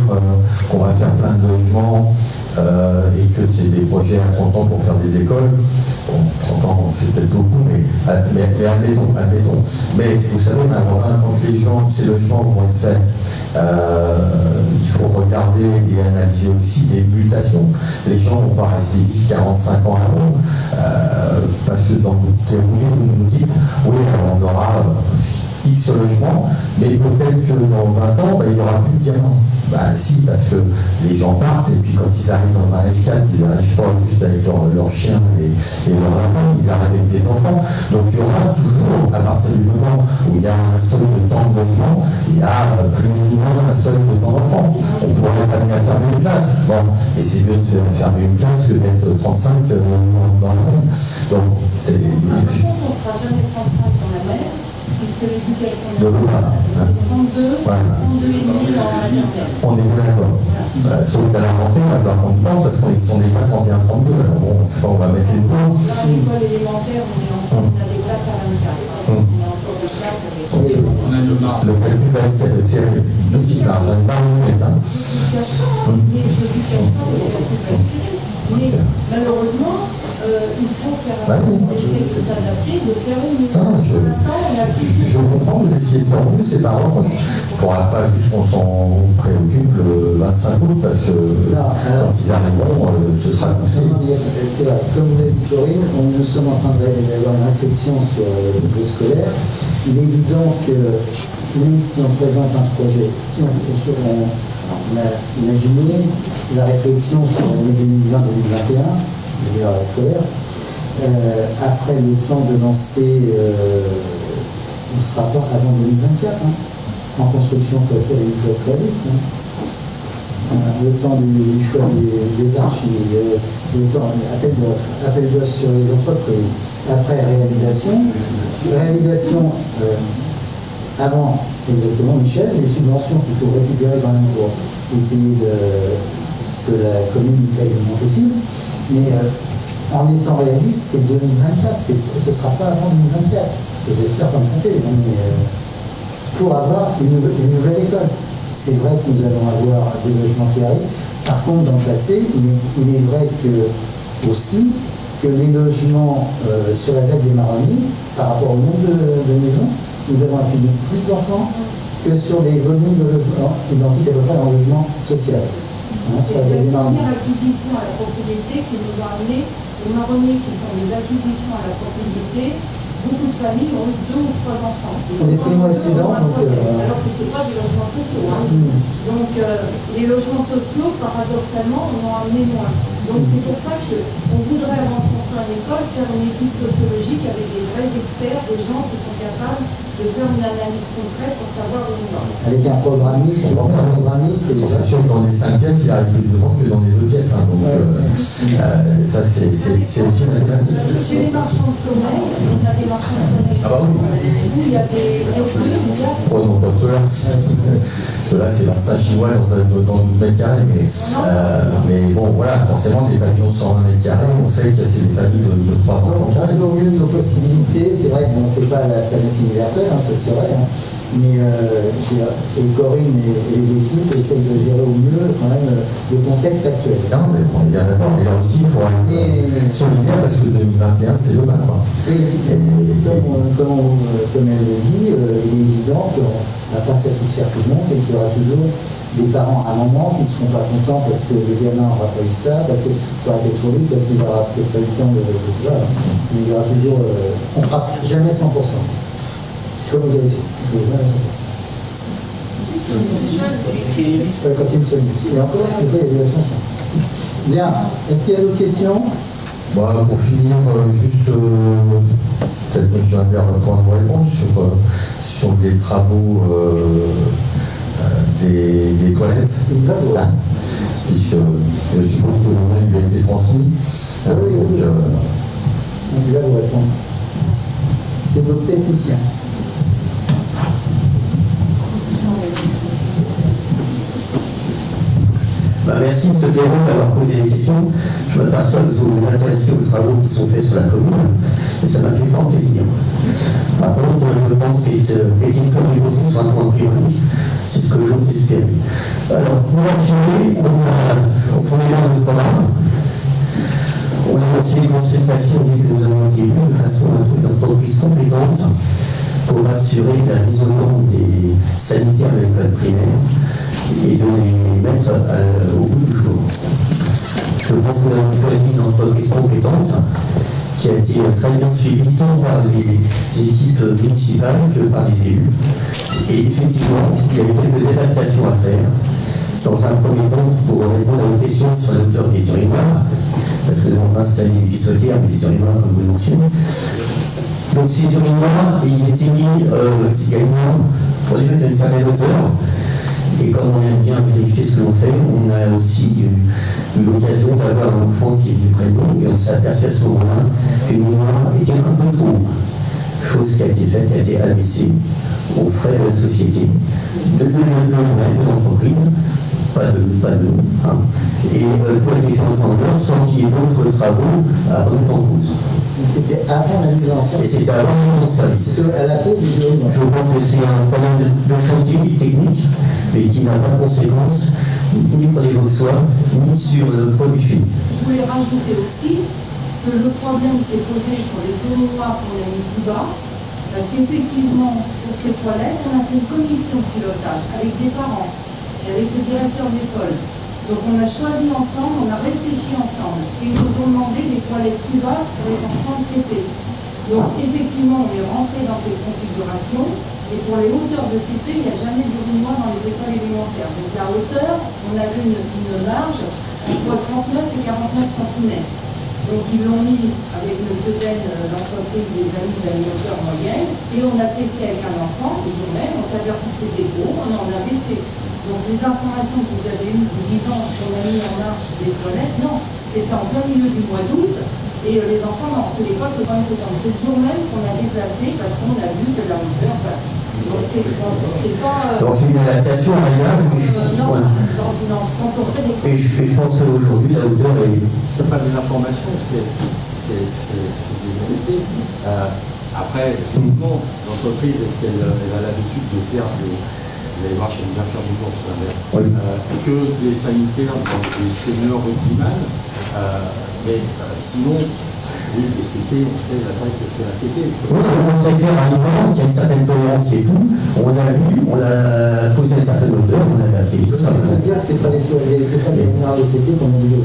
qu'on va faire plein de logements et que c'est des projets à 30 ans pour faire des écoles, bon, 30 ans c'est peut-être beaucoup, mais admettons. Mais vous savez, quand ces logements vont être faits, il faut regarder et analyser aussi des mutations. Les gens ne vont pas rester 45 ans avant, parce que dans votre théorie, vous nous dites, oui, on aura X logements, mais peut-être que dans 20 ans, il n'y aura plus de gamins. Si, parce que les gens partent, et puis quand ils arrivent dans un F4, ils n'arrivent pas juste avec leur chien et leur lapin, ils arrivent avec des enfants. Donc il y aura toujours, à partir du moment où il y a un seuil de temps de logement, il y a plus ou moins un seuil de temps d'enfant. On pourrait être amené à fermer une place. Bon, et c'est mieux de fermer une place que d'être 35 dans le monde. Donc, c'est... Par contre, on ne fera jamais 35 dans la mer, puisque l'éducation de vous, c'est 32 et demi dans l'intérieur. On est bien d'accord. Sauf qu'à la rentrée, on va falloir qu'on y pense parce qu'ils sont déjà 31-32. Alors bon, je sais pas, on va mettre les nouveaux. Là, à l'école élémentaire, on a des places à 24. On a encore des places avec... Le calcul va être c'est une petite marge, une marge nette. Je ne cache pas, mais je ne cache pas, le calcul va être serré. Mais malheureusement, il faut faire essayer de s'adapter, de faire au mieux. Je comprends, vous essayez de faire au mieux, c'est pas grave. Il ne faudra pas juste qu'on s'en préoccupe le 25 août, parce que quand ils arriveront, ce sera compliqué. C'est vrai, comme vous l'avez dit Corinne, nous sommes en train d'avoir une réflexion sur le niveau scolaire. Il est évident que même si on présente un projet, si on a imaginé la réflexion sur l'année 2020-2021, l'année scolaire, après le temps de lancer, on ne sera pas avant 2024. En construction, il faut être réaliste. Le temps du choix des archives, le temps appel d'offres sur les entreprises, après réalisation avant exactement Michel, les subventions qu'il faut récupérer quand même pour essayer que la commune paye le moins possible, mais en étant réaliste, c'est 2024, ce ne sera pas avant 2024, j'espère pas me tromper, mais pour avoir une nouvelle école. c'est vrai que nous allons avoir des logements qui arrivent. Par contre, dans le passé, il est vrai que, aussi que les logements sur la ZAC des Marronniers, par rapport au nombre de maisons, nous avons accueilli plus d'enfants que sur les volumes de logements identiques à peu près en logement social. C'est la première acquisition à la propriété qui nous a amené les Marronniers qui sont des acquisitions à la propriété. Beaucoup de familles ont eu 2 ou 3 enfants. Ce sont des primo-accédants. Alors que ce n'est pas des logements sociaux. Hein. Donc les logements sociaux, paradoxalement, en ont amené moins. Donc c'est pour ça qu'on voudrait, avant de construire une école, faire une étude sociologique avec des vrais experts, des gens qui sont capables de faire une analyse concrète pour savoir où on va. Avec un programmiste, c'est sûr que dans les 5 pièces, il arrive plus de ventes que dans les 2 pièces. Hein, donc ça, c'est aussi mathématique. Chez les marchands de sommeil, on a des marchands de sommeil. Ah bah oui. Il y a des oh non, pas ceux-là. Parce que là, c'est 25 chinois dans 12 mètres carrés. Mais bon, voilà, forcément, des pavillons de 120 mètres carrés, on sait qu'il y a des familles de 3 enfants carrés. Au mieux de nos possibilités, c'est vrai que bon, c'est pas la panacée universelle, hein, ça c'est vrai. Hein. Mais et Corinne et les équipes essayent de gérer au mieux quand même le contexte actuel. Non, mais on est bien d'accord. Et là aussi, il faut être solidaire parce que 2021, c'est demain. Quoi. Et comme elle le dit, il est évident qu'on ne va pas satisfaire tout le monde et qu'il y aura toujours des parents à un moment qui ne seront pas contents parce que le gamin n'aura pas eu ça, parce que ça aura été trop vite, parce qu'il n'aura peut-être pas eu le temps de ça. Mais il y aura toujours. On ne fera jamais 100%. Comme vous avez dit. Quand il me sollicite. Et encore, des fois, il y a des réponses. Bien. Est-ce qu'il y a d'autres questions? Pour finir, juste, peut-être M. Imbert va pouvoir nous répondre sur les travaux des toilettes. Puisque je suppose que le mail lui a été transmis. Oui. Donc, là, vous répondre. C'est votre technicien. Merci M. Ferrand d'avoir posé les questions. Je m'aperçois que vous vous intéressez aux travaux qui sont faits sur la commune, et ça m'a fait fort plaisir. Par contre, je pense qu'Édith Corinne aussi sur un point priori, c'est ce que j'ose espérer. Alors, pour assurer, au fond des dans le programme, on a lancé une consultation dès que nous avons été élus de façon à trouver une entreprise compétente pour assurer la mise en norme des sanitaires de l'école primaire et de les mettre au bout du jour. Je pense que nous avons choisi une entreprise compétente qui a été très bien suivie tant par les équipes municipales que par les élus. Et effectivement, il y a eu quelques adaptations à faire. Dans un premier temps, pour répondre à vos questions sur la hauteur des urinoirs, parce que nous n'avons pas installé des pissotières, mais des urinoirs comme vous le mentionnez. Donc ces urinoirs, ils étaient mis, il y a une norme pour les mettre à une certaine hauteur. Et comme on aime bien vérifier ce que l'on fait, on a aussi eu l'occasion d'avoir un enfant qui est du près de nous, et on s'est aperçu à ce moment-là que l'urinoir était un peu trop haut. Chose qui a été faite, qui a été abaissée aux frais de la société, de l'entreprise, pas de nous. Hein. Et pour les différents vendeurs, sans qu'il y ait d'autres travaux à remettre en cause. C'était avant la mise en service. Et c'était avant la mise en service. À la pause, je pense que c'est un problème de chantier technique, mais qui n'a pas de conséquences ni pour les Vauxois, ni sur le produit fini. Je voulais rajouter aussi que le problème s'est posé sur les urinoirs qu'on a mis plus bas, parce qu'effectivement, pour ces toilettes, on a fait une commission de pilotage avec des parents et avec le directeur d'école. Donc on a choisi ensemble, on a réfléchi ensemble, et ils nous ont demandé des toilettes plus basses pour les enfants de CP. Donc effectivement, on est rentré dans cette configuration, et pour les hauteurs de CP, il n'y a jamais d'urinoir dans les écoles élémentaires. Donc la hauteur, on avait une marge entre 39 et 49 cm. Donc ils l'ont mis avec M. Den, l'entreprise des amis de la hauteur moyenne, et on a testé avec un enfant, le jour même, on s'est aperçu que c'était gros, on en a baissé. Donc les informations que vous avez eues vous disant qu'on a mis en marche des toilettes, non, c'était en plein milieu du mois d'août, et les enfants n'ont fait l'école que pendant septembre. C'est le jour même qu'on a déplacé parce qu'on a vu que la hauteur, donc c'est pas... Donc c'est une adaptation à l'âge. Non, quand on fait des... Et je pense qu'aujourd'hui la hauteur est... C'est pas des informations, c'est des vérités. Après, effectivement, l'entreprise, est-ce qu'elle a l'habitude de faire des vous allez voir chez l'ouverture du bourse, Oui. que des sanitaires dans des seniors optimales, mais sinon, oui, les CT, on sait la taille que fait la CT. Oui, on sait faire un niveau qui a une certaine tolérance et tout. On a vu, on a posé une certaine hauteur, on a adapté tout ça. On peut dire que c'est pas les noirs de CT qu'on a vu.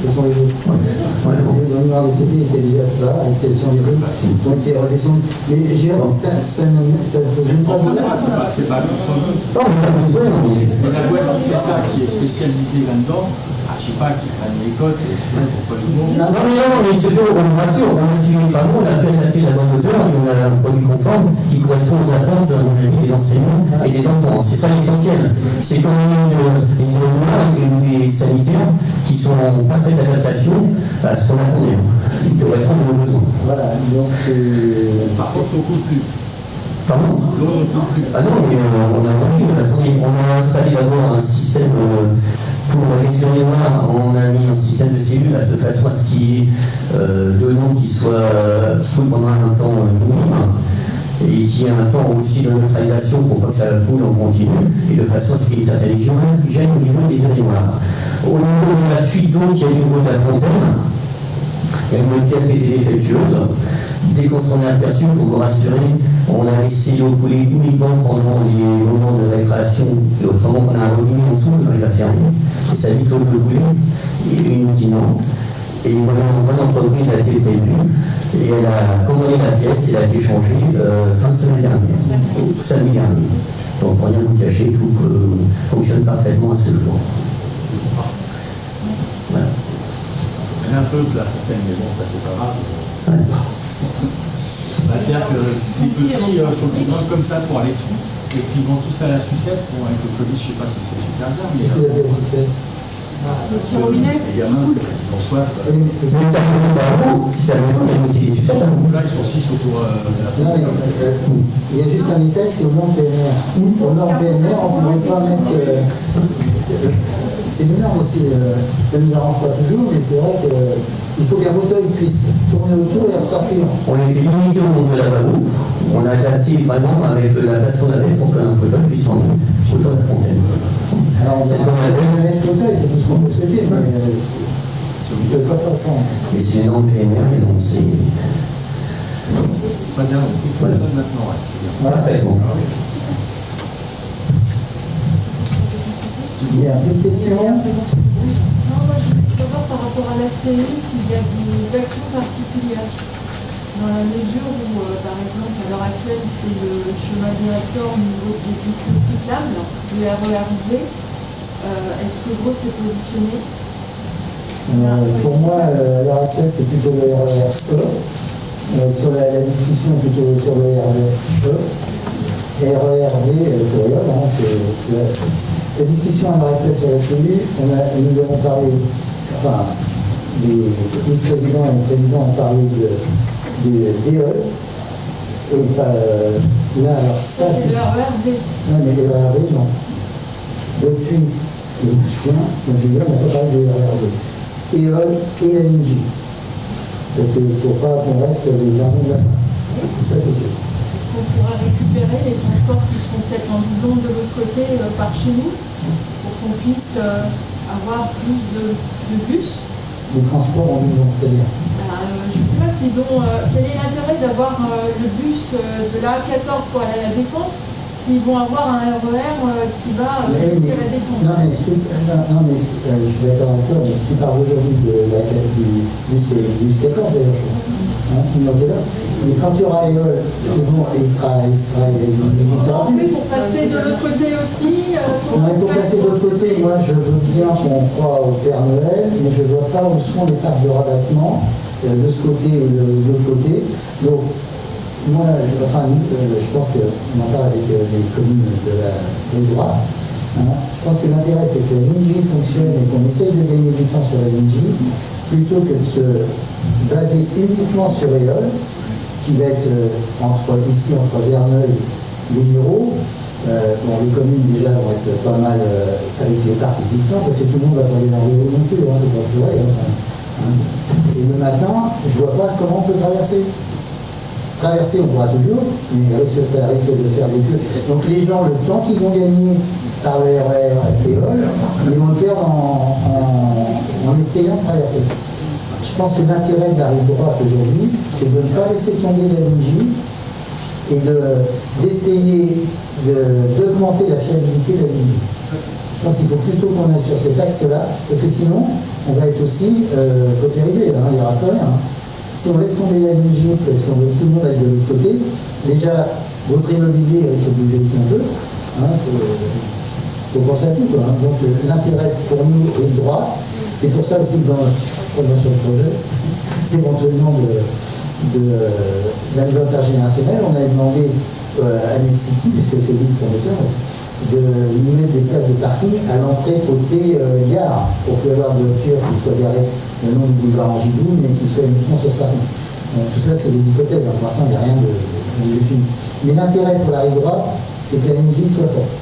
Ce sont les autres. Les noirs de CT étaient déjà là, et ce sont les autres qui ont été redescendus. Mais ça ne pose pas de problème. C'est pas mais la boîte qui fait ça, qui est spécialisée là-dedans, je sais pas, qui prennent les cotes, et je sais pas pourquoi le mot. Non, mais c'est fait, on rassure, on a suivi les travaux, on a pu adapter la bonne hauteur et on a un produit conforme qui correspond aux attentes, à mon avis, des enseignants et des enfants. C'est ça l'essentiel. C'est quand même des noirs et des sanitaires qui sont en parfaite adaptation à ce qu'on attendait, qui correspondent à nos besoins. Voilà, donc. Par contre, on coûte plus. Pardon ? L'eau ne coûte plus. Ah non, mais on a installé d'abord un système. Pour l'exclusion des noirs, on a mis un système de cellules de façon à ce qu'il y ait de l'eau qui coule pendant un temps minimum et qui ait un temps aussi de neutralisation pour pas que ça coule en continu et de façon à ce qu'il y ait une certaine hygiène au niveau des urinoirs. Au niveau de la fuite d'eau qui est au niveau de la fontaine, il y a une pièce qui était défectueuse. Dès qu'on s'en est aperçu, pour vous rassurer, on a laissé l'eau couler uniquement pendant les moments de récréation, et autrement on a un robinet en dessous, il va fermer, et ça évite l'eau de couler, inutilement. Et une bonne entreprise a été prévue, et elle a commandé la pièce, et elle a été changée fin de semaine dernière, ou samedi dernier. Donc pour rien vous cacher, tout fonctionne parfaitement à ce jour. Voilà. Il y a un peu de la fontaine, mais bon, ça c'est pas grave. Ouais. C'est-à-dire que les petits, il faut qu'ils vendent comme ça pour aller tout, et qu'ils vendent tous à la sucette. Bon, avec le Covid, je ne sais pas si c'est super bien, mais. Qu'est-ce qu'il y a de la sucette? Le petit robinet. Les gamins, ils ont soif. Si ça veut dire, il y a aussi des sucettes. Là, ils sont 6 autour de la Non, mais il y a juste un détail, c'est aux normes PNR. Aux normes PNR, on ne pouvait pas mettre. C'est une norme aussi, ça ne nous arrange pas toujours, mais c'est vrai qu'il faut qu'un fauteuil puisse tourner autour et ressortir. On était limité au nombre de lavabo, on a adapté vraiment avec la place qu'on avait pour qu'un fauteuil puisse tourner autour de la fontaine. Alors, c'est ce qu'on a donné le fauteuil, c'est tout ce qu'on peut souhaiter, mais on ne peut pas faire fond. Mais c'est les normes PNR, et donc c'est. Pas bien, on peut maintenant, ouais. Parfaitement. Il y a une question. Non, moi je voulais savoir par rapport à la CE s'il y a des actions particulières. Dans la mesure où, par exemple, à l'heure actuelle, c'est le chemin directeur au niveau des pistes cyclables, du RERV. Est-ce que Gros s'est positionné? Pour moi, à l'heure actuelle, c'est plutôt le RERE. Sur la discussion, plutôt sur le RERE. RERV, c'est la discussion à l'heure actuelle sur la cellule. Nous avons parlé, enfin, les vice-présidents et les présidents ont parlé du DE. Et là, alors ça, c'est le RERV. Non, mais le RERV, non. Depuis le mois de juin, on n'a pas parlé du RERV. EOL et la NJ. Parce qu'il ne faut pas qu'on reste les derniers de la face. Ça, c'est sûr. On pourra récupérer les transports qui seront peut-être en doublon de l'autre côté par chez nous, pour qu'on puisse avoir plus de bus. Les transports en doublon, c'est-à-dire Je ne sais pas s'ils ont. Quel est l'intérêt d'avoir le bus de la A14 pour aller à la Défense s'ils vont avoir un RER qui va jusqu'à la Défense? Non, mais je suis d'accord avec toi, mais tu parles aujourd'hui de la du bus 14 d'ailleurs, je crois. Mais quand tu auras EOL, il existera plus. Pour passer de l'autre côté aussi. Pour passer de l'autre côté, moi je veux bien qu'on croit au Père Noël, mais je ne vois pas où sont les parcs de rabattement de ce côté ou de l'autre côté. Donc, moi, je pense qu'on en parle avec les communes de droite. Je pense que l'intérêt, c'est que la LINJ fonctionne et qu'on essaye de gagner du temps sur la LINJ, plutôt que de se baser uniquement sur EOL, qui va être entre Verneuil et les Mureaux. Les communes déjà vont être pas mal avec les parcs existants, parce que tout le monde va pas aller dans le non plus, c'est vrai. Et le matin, je vois pas comment on peut traverser. Traverser, on pourra toujours, mais ça risque de faire des queues. Donc les gens, le temps qu'ils vont gagner par le RER et vol, ils vont le perdre en essayant de traverser. Je pense que l'intérêt de la rive droite aujourd'hui, c'est de ne pas laisser tomber la ligne J et d'essayer d'augmenter la fiabilité de la ligne J. Je pense qu'il faut plutôt qu'on aille sur cet axe-là, parce que sinon, on va être aussi cautérisé, il n'y aura plus rien. Si on laisse tomber la ligne J, parce qu'on veut tout le monde aller de l'autre côté, déjà, votre immobilier risque de bouger aussi un peu. Il faut penser à tout. Donc l'intérêt pour nous est de droite. C'est pour ça aussi que dans le projet, éventuellement d'un niveau intergénérationnel, on a demandé à Nexity, puisque c'est lui le promoteur, de nous mettre des places de parking à l'entrée côté gare, pour qu'il y ait de voitures qui soient garées le long du boulevard Angibou, mais qui soient uniquement sur ce parking. Donc, tout ça, c'est des hypothèses. Pour l'instant, il n'y a rien de défini. Mais l'intérêt pour la rive droite, c'est que la ligne soit forte.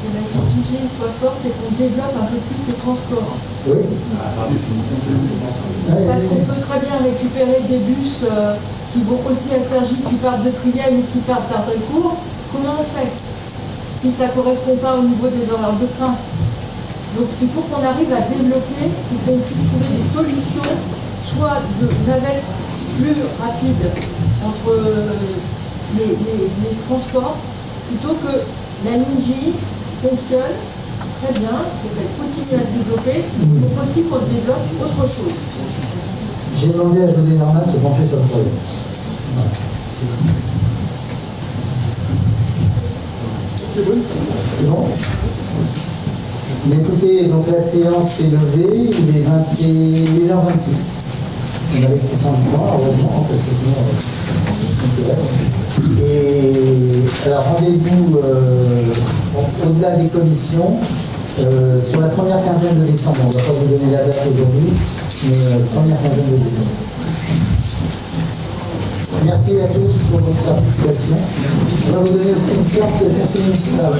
Que la ligne soit forte et qu'on développe un peu plus le transport. Oui. Parce qu'on peut très bien récupérer des bus qui vont aussi à Cergy, qui partent de Triel ou qui partent d'Ardrécourt. Comment on sait si ça ne correspond pas au niveau des horaires de train? Donc il faut qu'on arrive à développer, qu'on puisse trouver des solutions, soit de navettes plus rapides entre les transports, plutôt que la ligne J fonctionne très bien, qu'elle continue à se développer, il faut aussi qu'on développe autre chose. J'ai demandé à José Norman de se pencher sur le problème. Voilà. C'est bon. Mais écoutez, donc la séance est levée, il est 21h26. On avait pris 5 points, heureusement, parce que sinon, c'est vrai. Et alors, rendez-vous au-delà des commissions, sur la première quinzaine de décembre. On ne va pas vous donner la date aujourd'hui, mais première quinzaine de décembre. Merci à tous pour votre participation. On va vous donner aussi une carte de conseiller municipal.